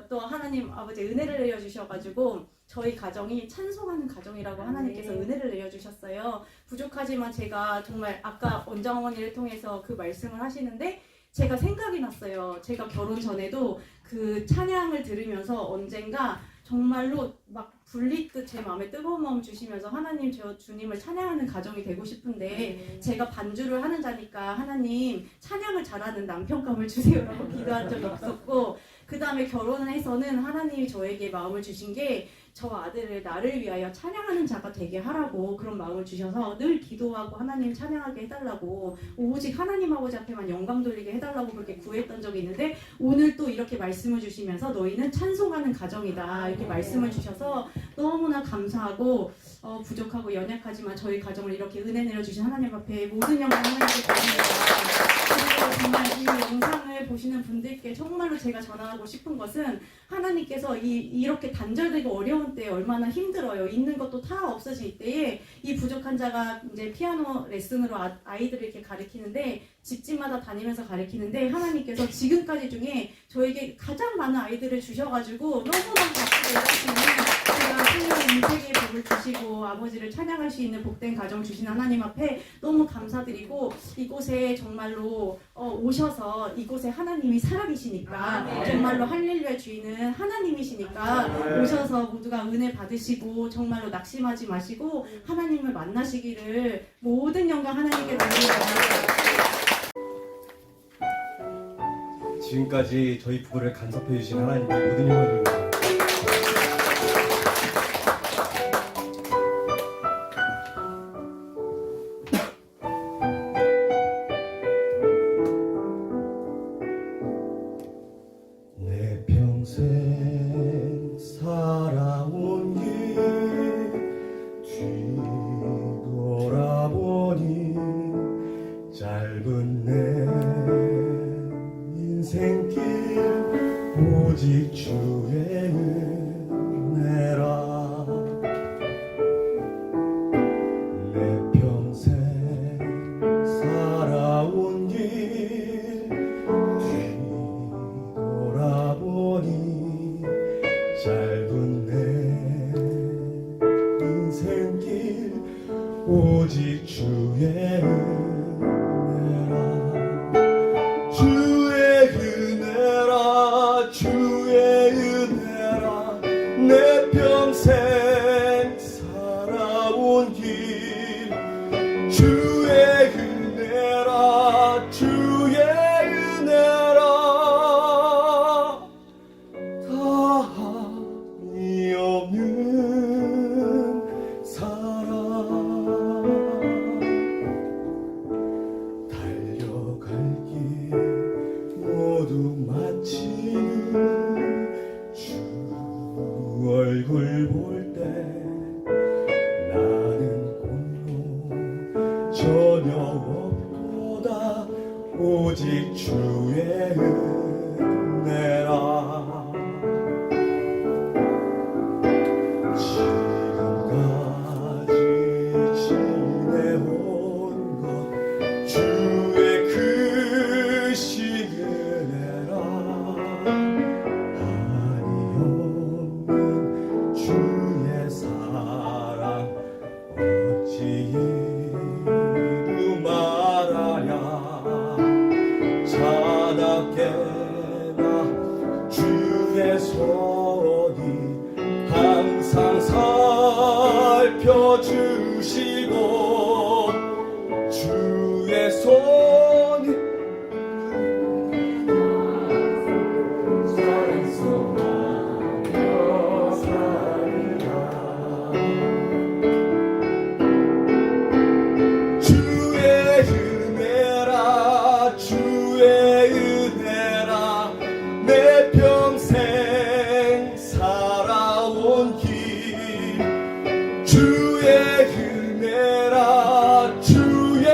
또 하나님 아버지 은혜를 내려주셔가지고 저희 가정이 찬송하는 가정이라고 하나님께서 은혜를 내려주셨어요. 부족하지만 제가 정말 아까 원장 어머니를 통해서 그 말씀을 하시는데 제가 생각이 났어요. 제가 결혼 전에도 그 찬양을 들으면서 언젠가 정말로 막 불리듯 제 마음에 뜨거운 마음 주시면서 하나님 저 주님을 찬양하는 가정이 되고 싶은데 제가 반주를 하는 자니까 하나님 찬양을 잘하는 남편감을 주세요라고 기도한 적이 없었고 그 다음에 결혼을 해서는 하나님이 저에게 마음을 주신 게 저 아들을 나를 위하여 찬양하는 자가 되게 하라고 그런 마음을 주셔서 늘 기도하고 하나님 찬양하게 해달라고 오직 하나님 아버지 앞에만 영광 돌리게 해달라고 그렇게 구했던 적이 있는데 오늘 또 이렇게 말씀을 주시면서 너희는 찬송하는 가정이다 이렇게 말씀을 주셔서 너무나 감사하고 부족하고 연약하지만 저희 가정을 이렇게 은혜 내려주신 하나님 앞에 모든 영광 하나님께 드립니다. 그리고 정말 이 영상을 보시는 분들께 정말로 제가 전하고 싶은 것은 하나님께서 이렇게 단절되고 어려운 때에 얼마나 힘들어요. 있는 것도 다 없어질 때에 이 부족한 자가 이제 피아노 레슨으로 아이들을 이렇게 가르치는데 집집마다 다니면서 가르치는데 하나님께서 지금까지 중에 저에게 가장 많은 아이들을 주셔가지고 너무너무 바쁘게 일하시는 제가 풍요로운 인생의 복을 주시고 아버지를 찬양할 수 있는 복된 가정 주신 하나님 앞에 너무 감사드리고 이곳에 정말로 오셔서 이곳에 하나님이 살아계시니까 정말로 할렐루야 주인은 하나님이시니까 오셔서 모두가 은혜 받으시고 정말로 낙심하지 마시고 하나님을 만나시기를 모든 영광 하나님께 돌립니다. 지금까지 저희 부부를 간섭해 주신 하나님께 모든 영광을 드립니다. 내 평생 살아온 길 뒤돌아보니 짧은 내 인생길 오직 주의 은혜라. 내 평생 살아온 길 뒤돌아보니 짧은 내 인생길 오직 주의 은혜라. 주의 은혜라 주의 은혜라 내 평생 살아온 길 주의 은혜라 주의 은혜라 다함이 없는 사랑 달려갈 길 모두 마치는 주 얼굴 볼 때 나는 공로 전혀 없도다 오직 주의 은혜라. 지금까지 지내온 것 주의 크신 은혜라. 한이 없는 주의 사랑 어찌 이루 말하랴. 자나깨나 주의 손이 항상 살펴주시고 주의 손이 주의 은혜라 주의 은혜라 내 평생 살아온 길 주의 은혜라 주의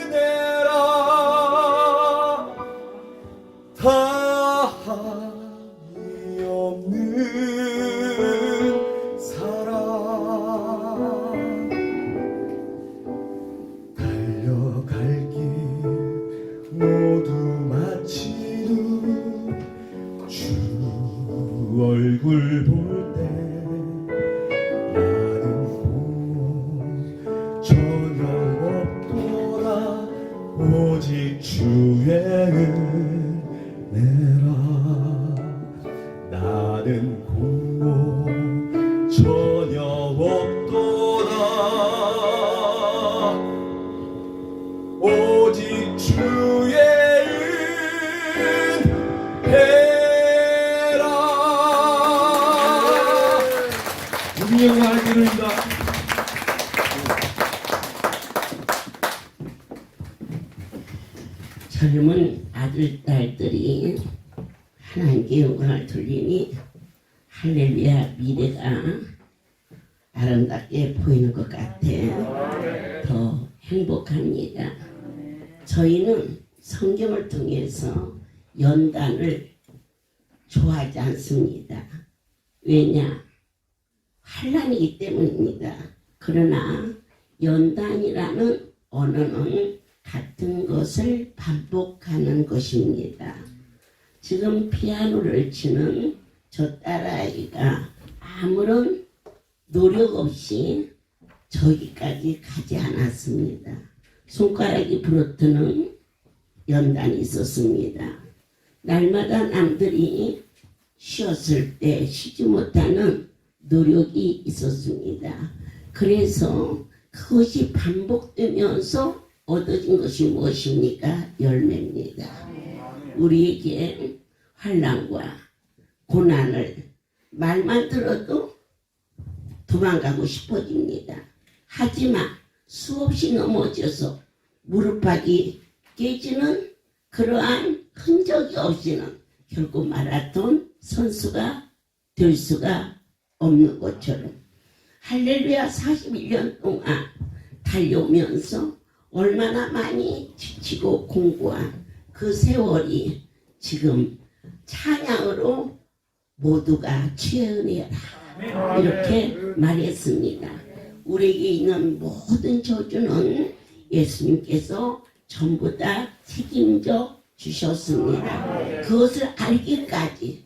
은혜라 다함이 없는 사랑 달려갈 길 모두 마치는 주 얼굴 볼 때 나는 공로 전혀 없도다 오직 주의 은혜라. 나는 공로 전혀 없도다 오직 주의 은혜라. 모든 영광을 드립니다. 젊은 아들, 딸들이 하나님께 영광을 돌리니 할렐루야 미래가 아름답게 보이는 것 같아. 더 행복합니다. 저희는 성경을 통해서 연단을 좋아하지 않습니다. 왜냐? 환난이기 때문입니다. 그러나 연단이라는 언어는 같은 것을 반복하는 것입니다. 지금 피아노를 치는 저 딸아이가 아무런 노력 없이 저기까지 가지 않았습니다. 손가락이 부러뜨는 연단이 있었습니다. 날마다 남들이 쉬었을 때 쉬지 못하는 노력이 있었습니다. 그래서 그것이 반복되면서 얻어진 것이 무엇입니까? 열매입니다. 우리에게 환난과 고난을 말만 들어도 도망가고 싶어집니다. 하지만 수없이 넘어져서 무릎팍이 깨지는 그러한 흔적이 없이는 결국 마라톤 선수가 될 수가 없는 것처럼 할렐루야 41년 동안 달려오면서 얼마나 많이 지치고 공부한 그 세월이 지금 찬양으로 모두가 주의 은혜라 이렇게 말했습니다. 우리에게 있는 모든 저주는 예수님께서 전부 다 책임져 주셨습니다. 그것을 알기까지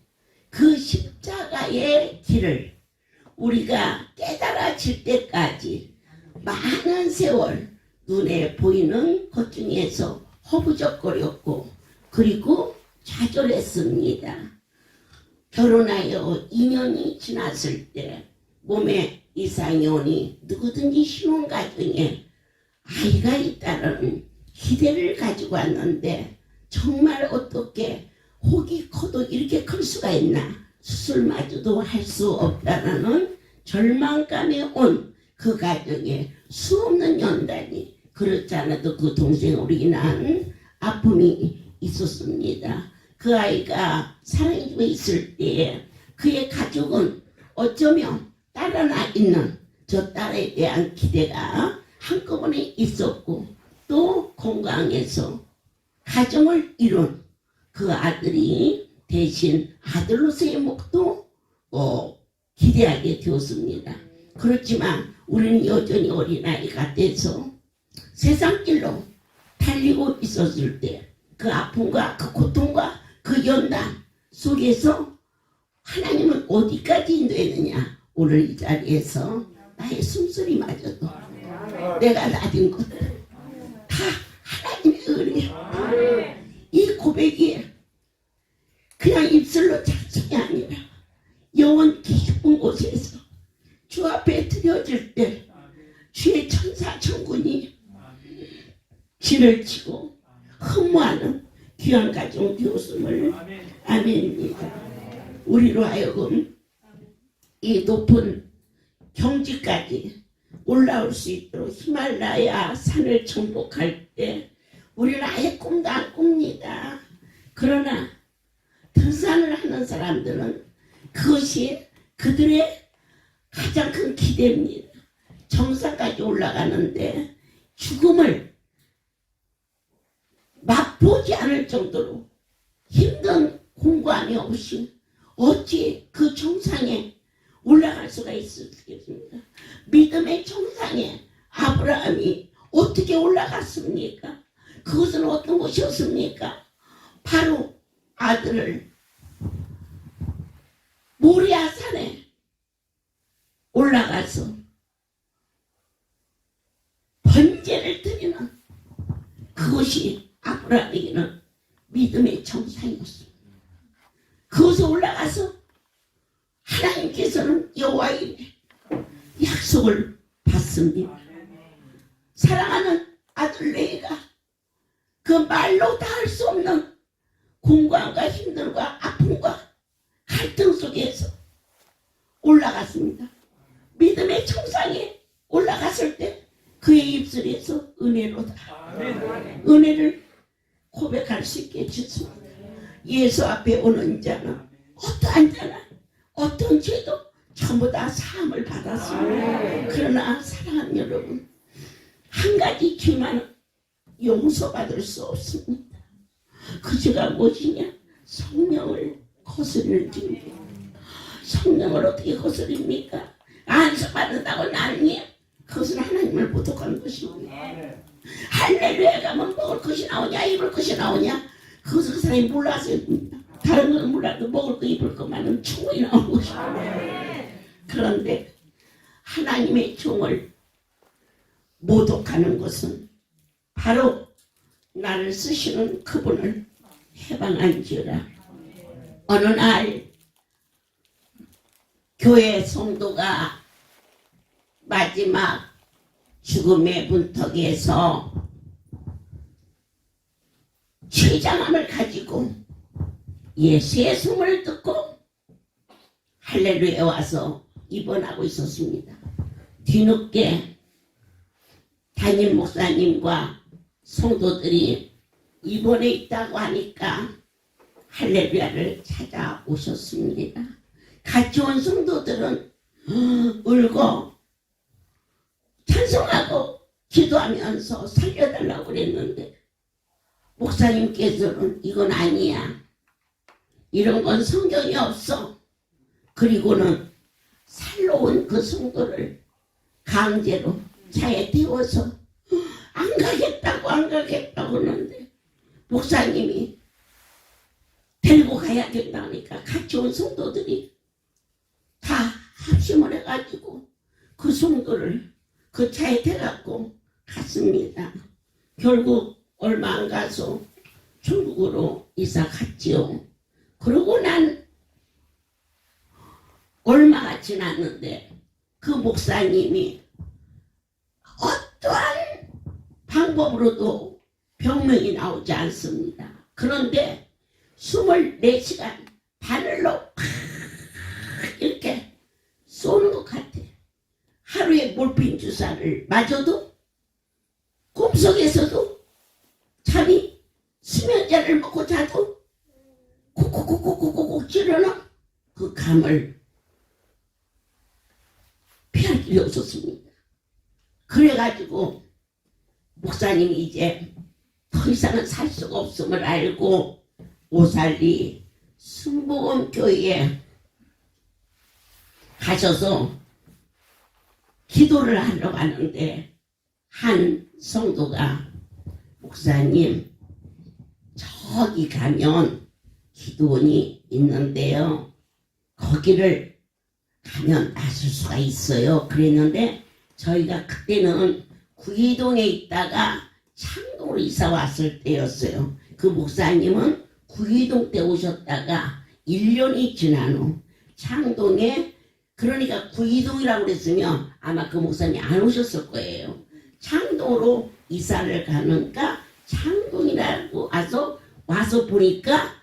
그 십자가의 길을 우리가 깨달아질 때까지 많은 세월 눈에 보이는 것 중에서 허부적거렸고 그리고 좌절했습니다. 결혼하여 2년이 지났을 때 몸에 이상이 오니 누구든지 신혼가정에 아이가 있다는 기대를 가지고 왔는데 정말 어떻게 혹이 커도 이렇게 클 수가 있나 수술마저도 할 수 없다는 절망감에 온 그 가정에 수없는 연단이 그렇지 않아도 그 동생 우리 난 아픔이 있었습니다. 그 아이가 사랑의 집에 있을 때에 그의 가족은 어쩌면 딸 하나 있는 저 딸에 대한 기대가 한꺼번에 있었고 또 건강해서 가정을 이룬 그 아들이 대신 아들로서의 목도 기대하게 되었습니다. 그렇지만 우리는 여전히 어린아이가 돼서 세상길로 달리고 있었을 때 그 아픔과 그 고통과 그 연단 속에서 하나님은 어디까지 인도했느냐. 오늘 이 자리에서 나의 숨소리마저도 내가 낳은 것들 다 하나님의 은혜. 이 고백이 그냥 입술로 찬송이 아니라 영원 깊은 곳에서 주 앞에 드려질 때 주의 천사 천군이 진을 치고 흠모하는 귀한 가정 되었음을 아멘입니다. 우리로 하여금 이 높은 경지까지 올라올 수 있도록 히말라야 산을 정복할 때 우리는 아예 꿈도 안 꿉니다. 그러나 등산을 하는 사람들은 그것이 그들의 가장 큰 기대입니다. 정상까지 올라가는데 죽음을 맛보지 않을 정도로 힘든 공고함이 없이 어찌 그 정상에 올라갈 수가 있었겠습니까? 믿음의 정상에 아브라함이 어떻게 올라갔습니까? 그것은 어떤 것이었습니까? 바로 아들을 모리아 산에 올라가서 번제를 드리는 그것이 아브라함에게는 믿음의 정상이었습니다. 그것에 올라가서 하나님께서는 여호와의 약속을 받습니다. 사랑하는 아들 레이가 그 말로 다 할 수 없는 공고함과 힘듦과 아픔과 갈등 속에서 올라갔습니다. 믿음의 정상에 올라갔을 때 그의 입술에서 은혜로다. 은혜를 고백할 수 있게 해주십니다. 예수 앞에 오는 자는 어떠한 자나 어떤 죄도 전부 다 사함을 받았습니다. 그러나 사랑하는 여러분 한 가지 죄만은 용서받을 수 없습니다. 그 죄가 무엇이냐? 성령을 거스르는 죄입니다. 성령을 어떻게 거스립니까? 안수받는다고 나누니 그것은 하나님을 모독하는 것입니다. 할렐루야 가면 먹을 것이 나오냐 입을 것이 나오냐 그것을 그 사람이 몰라서야 됩니다. 다른 건 몰라도 먹을 거 입을 것만은 충분히 나오는 것입니다. 그런데 하나님의 종을 모독하는 것은 바로 나를 쓰시는 그분을 해방한지어라. 어느 날 교회 성도가 마지막 죽음의 문턱에서 최장암을 가지고 예수의 숨을 듣고 할렐루야에 와서 입원하고 있었습니다. 뒤늦게 담임 목사님과 성도들이 입원해 있다고 하니까 할렐루야를 찾아오셨습니다. 같이 온 성도들은 울고 찬송하고 기도하면서 살려달라고 그랬는데 목사님께서는 이건 아니야. 이런 건 성경이 없어. 그리고는 살러온 그 성도를 강제로 차에 태워서 안 가겠다고 하는데 목사님이 데리고 가야 된다니까 같이 온 성도들이 다 합심을 해가지고 그 성도를 그 차에 태갖고 갔습니다. 결국 얼마 안 가서 중국으로 이사 갔지요. 그러고 난 얼마가 지났는데 그 목사님이 어떠한 방법으로도 병명이 나오지 않습니다. 그런데 24시간 바늘로 이렇게 쏘는 것 같아. 하루에 몰핀 주사를 맞아도 꿈속에서도 잠이 수면제를 먹고 자도 콕콕콕콕콕콕 찌르는 그 감을 피할 길이 없었습니다. 그래가지고 목사님이 이제 더 이상은 살 수가 없음을 알고 오살리 순복음교회에 가셔서 기도를 하러 가는데 한 성도가 목사님 저기 가면 기도원이 있는데요. 거기를 가면 나설 수가 있어요. 그랬는데 저희가 그때는 구이동에 있다가 창동으로 이사 왔을 때였어요. 그 목사님은 구이동 때 오셨다가 1년이 지난 후 창동에 그러니까 구이동이라고 그랬으면 아마 그 목사님이 안 오셨을 거예요. 창동으로 이사를 가니까 창동이라고 와서 보니까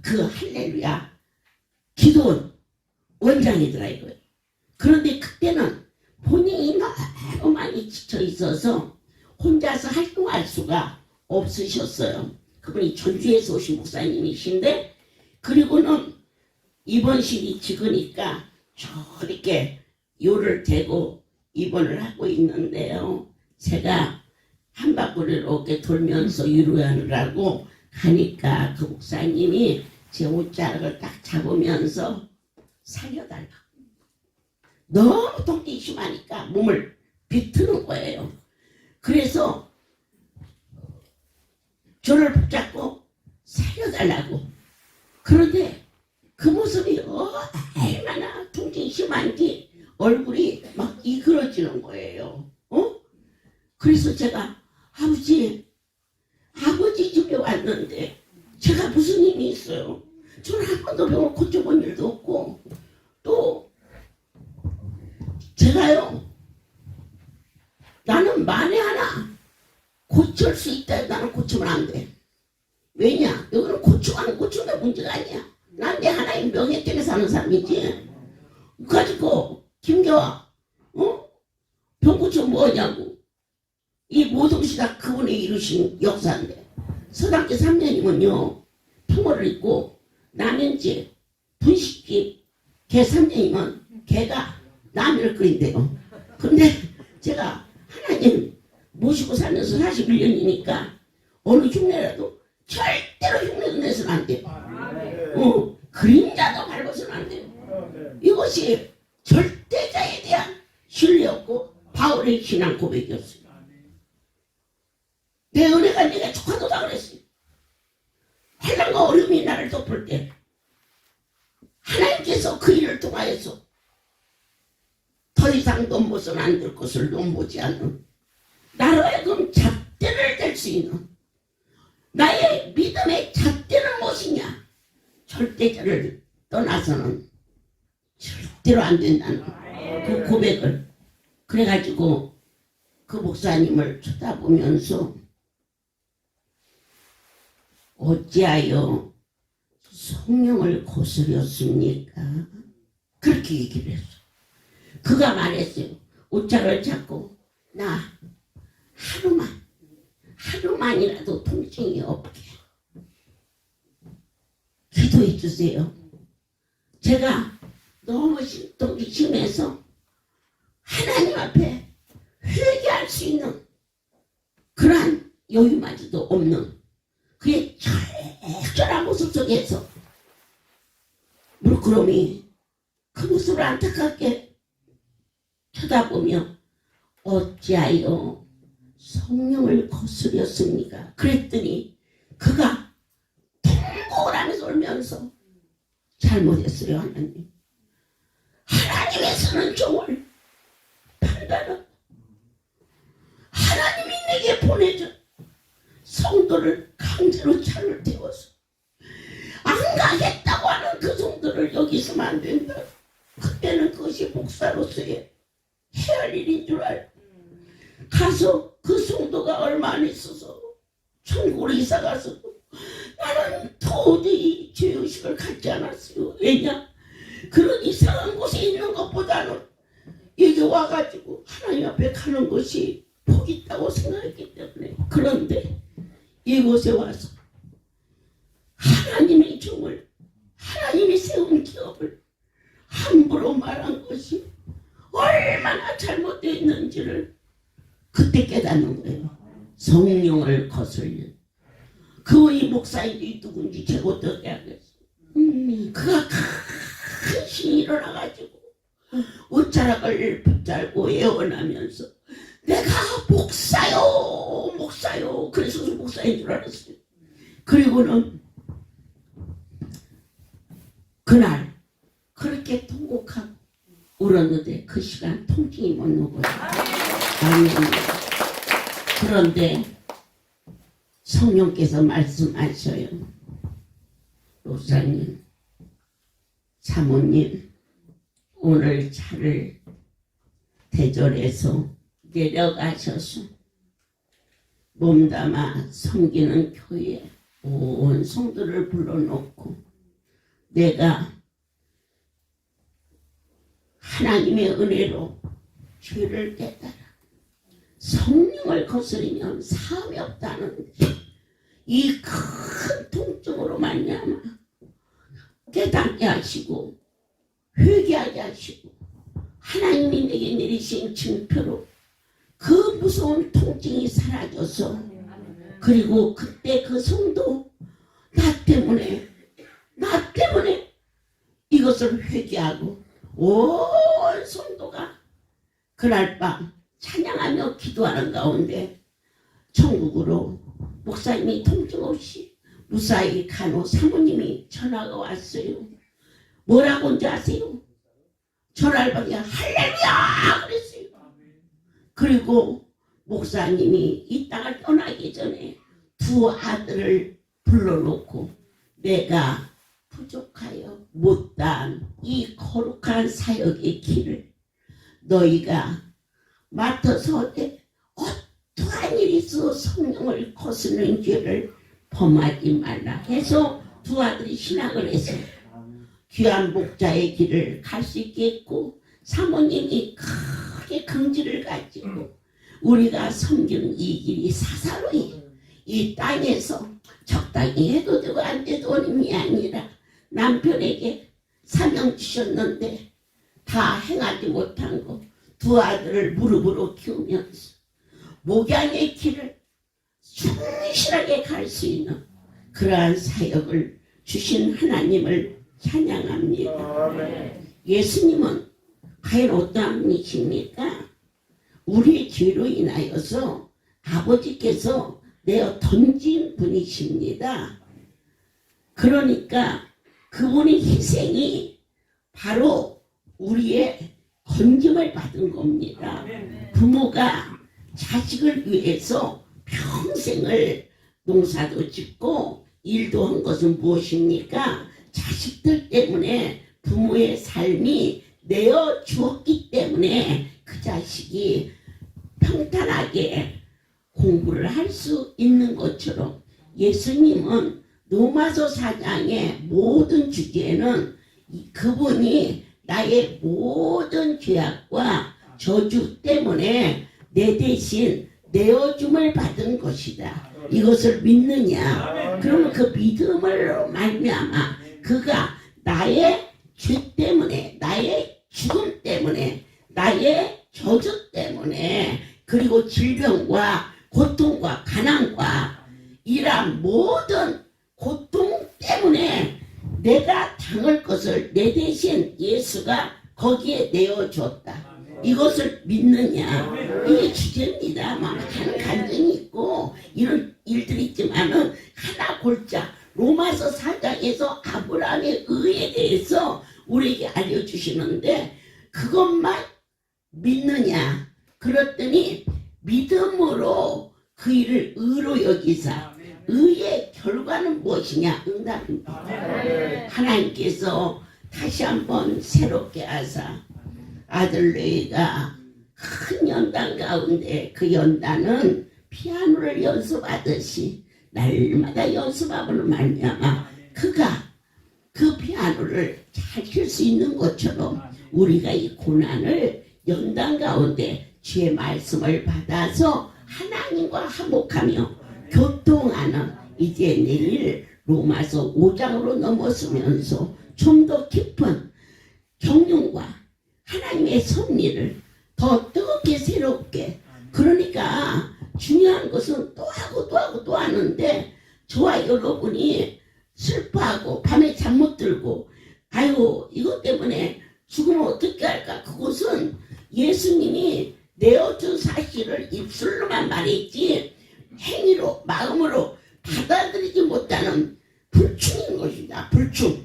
그 할렐루야 기도원 원장이더라 이거예요. 그런데 그때는 본인이 너무 많이 지쳐 있어서 혼자서 활동할 수가 없으셨어요. 그분이 전주에서 오신 목사님이신데 그리고는 입원실이 적으니까 저렇게 요를 대고 입원을 하고 있는데요. 제가 한 바퀴를 이렇게 돌면서 위로하느라고 가니까 그 목사님이 제 옷자락을 딱 잡으면서 살려달라고. 너무 통증이 심하니까 몸을 비트는 거예요. 그래서 저를 붙잡고 살려달라고. 그런데 그 모습이 얼마나 통증이 심한지 얼굴이 막 이그러지는 거예요. 그래서 제가 아버지 집에 왔는데 제가 무슨 힘이 있어요. 저는 한 번도 병을 고쳐본 일도 없고 또 제가요 나는 만에 하나 고칠 수 있다. 나는 고치면 안 돼. 왜냐? 여기는 고치고 안 고치는 게 문제가 아니야. 난 내 하나님 명예 때문에 사는 사람이지. 가지고 김겨와 병 고쳐 뭐냐고. 이 모든 것이 다 그분이 이루신 역사인데 서당계 3년이면요 풍어를 입고 라면집 분식집 개 3년이면 개가 라면을 끓인대요. 근데 제가 하나님 모시고 살면서 41년이니까 어느 흉내라도 절대로 흉내 내서는 안 돼요. 그림자도 밟아서는 안 돼요. 이것이 절대자에 대한 신뢰였고 바울의 신앙 고백이었어요. 내 은혜가 네게 족하도다 그랬어요. 환난과 어려움이 나를 덮을 때 하나님께서 그 일을 통하여서 더 이상 넘보서는 안 될 것을 넘보지 않는 나로 하여금 잣대를 댈 수 있는 나의 믿음의 잣대는 무엇이냐? 절대자를 떠나서는 절대로 안 된다는 그 고백을 그래가지고 그 목사님을 쳐다보면서 어찌하여 성령을 거스렸습니까? 그렇게 얘기를 했어. 그가 말했어요. 옷자를 잡고 나 하루만이라도 통증이 없게 기도해 주세요. 제가 너무 신통이 심해서 하나님 앞에 회개할 수 있는 그러한 여유마저도 없는 그의 절절한 모습 속에서 물구름이 그 모습을 안타깝게 쳐다보며 어찌하여 성령을 거스렸습니까? 그랬더니 그가 통곡을 하면서 울면서 잘못했어요. 하나님께서는 종을 판단하고 하나님이 내게 보내준 성도를 강제로 차를 태워서 안 가겠다고 하는 그 성도를 여기 있으면 안 된다. 그때는 그것이 목사로서의 해야 할 일인 줄 알고 가서 그 성도가 얼마 안 있어서 천국으로 이사가서 나는 도저히 죄의식을 갖지 않았어요. 왜냐? 그런 이상한 곳에 있는 것보다는 여기 와가지고 하나님 앞에 가는 것이 복 있다고 생각했기 때문에. 그런데 이곳에 와서 하나님의 종을 하나님이 세운 기업을 함부로 말한 것이 얼마나 잘못되어 있는지를 그때 깨닫는 거예요. 성령을 거슬려. 그의 목사님이 누군지 제가 어떻게 알겠어요. 그가 큰 신이 일어나가지고 옷자락을 붙잡고 애원하면서 내가 목사요. 그래서 목사인 줄 알았어요. 그리고는 그날 그렇게 통곡하고 울었는데 그 시간 통증이 못 오고요. 아멘. 그런데 성령께서 말씀하셔요. 목사님, 사모님, 오늘 차를 대절해서 내려가셔서 몸담아 섬기는 교회 온 성도를 불러놓고 내가 하나님의 은혜로 죄를 깨달아 성령을 거스리면 사함이 없다는 이 큰 통증으로 말미암아 깨닫게 하시고 회개하게 하시고 하나님이 내게 내리신 징표로 그 무서운 통증이 사라져서 그리고 그때 그 성도 나 때문에 이것을 회개하고 온 성도가 그날 밤 찬양하며 기도하는 가운데 천국으로 목사님이 통증 없이 무사히 간호 사모님이 전화가 왔어요. 뭐라고 한지 아세요? 전화를 받으니까 할렐루야 그랬어요. 그리고 목사님이 이 땅을 떠나기 전에 두 아들을 불러놓고 내가 부족하여 못다한 이 거룩한 사역의 길을 너희가 맡아서 어떠한 일이 있어 성령을 거스르는 죄를 범하지 말라 해서 두 아들이 신학을 해서 귀한 목자의 길을 갈 수 있겠고 사모님이 크게 긍지를 가지고 우리가 섬기는 이 길이 사사로이 이 땅에서 적당히 해도 되고 안 돼도 님이 아니라 남편에게 사명 주셨는데 다 행하지 못한 거 두 아들을 무릎으로 키우면서 목양의 길을 충실하게 갈 수 있는 그러한 사역을 주신 하나님을 찬양합니다. 예수님은 과연 어떠한 분이십니까? 우리의 죄로 인하여서 아버지께서 내어 던진 분이십니다. 그러니까 그분의 희생이 바로 우리의 건짐을 받은 겁니다. 부모가 자식을 위해서 평생을 농사도 짓고 일도 한 것은 무엇입니까? 자식들 때문에 부모의 삶이 내어 주었기 때문에 그 자식이 평탄하게 공부를 할 수 있는 것처럼 예수님은 로마서 4장의 모든 주제는 그분이 나의 모든 죄악과 저주 때문에 내 대신 내어줌을 받은 것이다. 이것을 믿느냐? 그러면 그 믿음을 말미암아 그가 나의 죄 때문에, 나의 죽음 때문에, 나의 저주 때문에, 그리고 질병과 고통과 가난과 이러한 모든 고통 때문에 내가 당할 것을 내 대신 예수가 거기에 내어줬다. 이것을 믿느냐? 이게 주제입니다. 많은 간증이 있고 이런 일들이 있지만은 하나 골자 로마서 4장에서 아브라함의 의에 대해서 우리에게 알려주시는데 그것만 믿느냐? 그랬더니 믿음으로 그 일을 의로 여기사 의의 결과는 무엇이냐? 응답입니다. 하나님께서 다시 한번 새롭게 하사 아들 레이가 큰 연단 가운데 그 연단은 피아노를 연습하듯이 날마다 연습하고는 말미암아 그가 그 피아노를 잘 칠 수 있는 것처럼 우리가 이 고난을 연단 가운데 주의 말씀을 받아서 하나님과 화목하며 교통하는 이제 내일 로마서 5장으로 넘어서면서 좀 더 깊은 경륜과 하나님의 섭리를 더 뜨겁게 새롭게 그러니까 중요한 것은 또 하고 또 하고 또 하는데 저와 여러분이 슬퍼하고 밤에 잠 못 들고 아유 이것 때문에 죽으면 어떻게 할까 그것은 예수님이 내어준 사실을 입술로만 말했지 행위로 마음으로 받아들이지 못하는 불충인 것이다. 불충.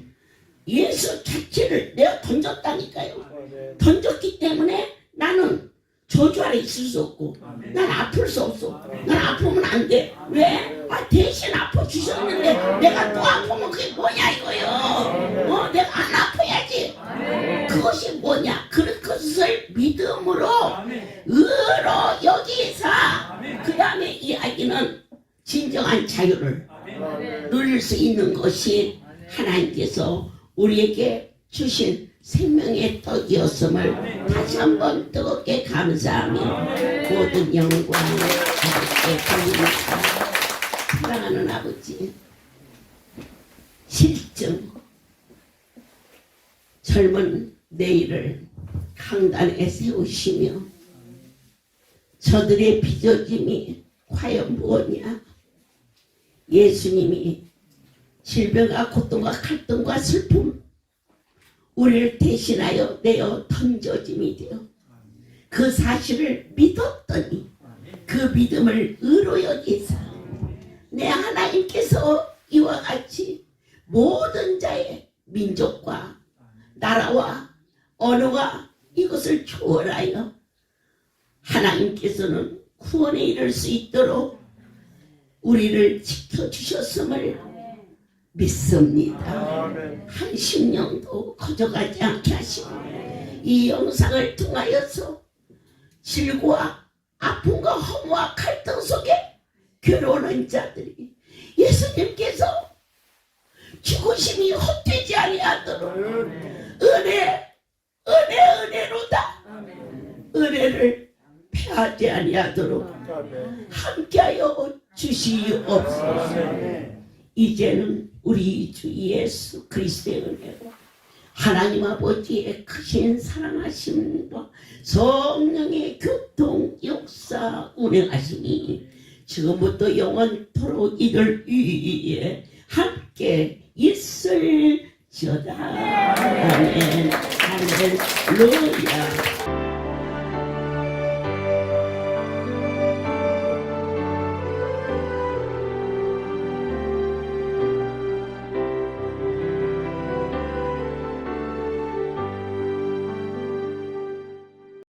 예수 자체를 내가 던졌다니까요. 던졌기 때문에 나는 저주 아래 있을 수 없고 난 아플 수 없어. 난 아프면 안 돼. 왜? 대신 아파주셨는데 내가 또 아프면 그게 뭐냐 이거요. 내가 안 아파야지. 그것이 뭐냐? 그것을 믿음으로 의로 여기사 그 다음에 이야기는 진정한 자유를 누릴 수 있는 것이 하나님께서 우리에게 주신 생명의 떡이었음을 다시 한번 뜨겁게 감사하며 모든 영광을 아버지께 돌립니다. 사랑하는 아버지, 실증 젊은 내일을 강단에 세우시며 저들의 빚어짐이 과연 무엇이냐? 예수님이 질병과 고통과 갈등과 슬픔 우리를 대신하여 내어 던져짐이 되어 그 사실을 믿었더니 그 믿음을 의로 여기사 내 하나님께서 이와 같이 모든 자의 민족과 나라와 언어가 이것을 초월하여 하나님께서는 구원에 이를 수 있도록 우리를 지켜주셨음을 믿습니다. 한 심령도 거저가지 않게 하시고 이 영상을 통하여서 질고와 아픔과 허무와 갈등 속에 괴로워하는 자들이 예수님께서 죽으심이 헛되지 아니하도록 은혜로다 은혜를 패하지 아니하도록 함께하여 주시옵소서. 이제는 우리 주 예수 그리스도의 은혜로 하나님 아버지의 크신 사랑하심과 성령의 교통 역사 운행하심이 지금부터 영원토록 이들 위에 함께 있을지어다. 아멘. 할렐루야.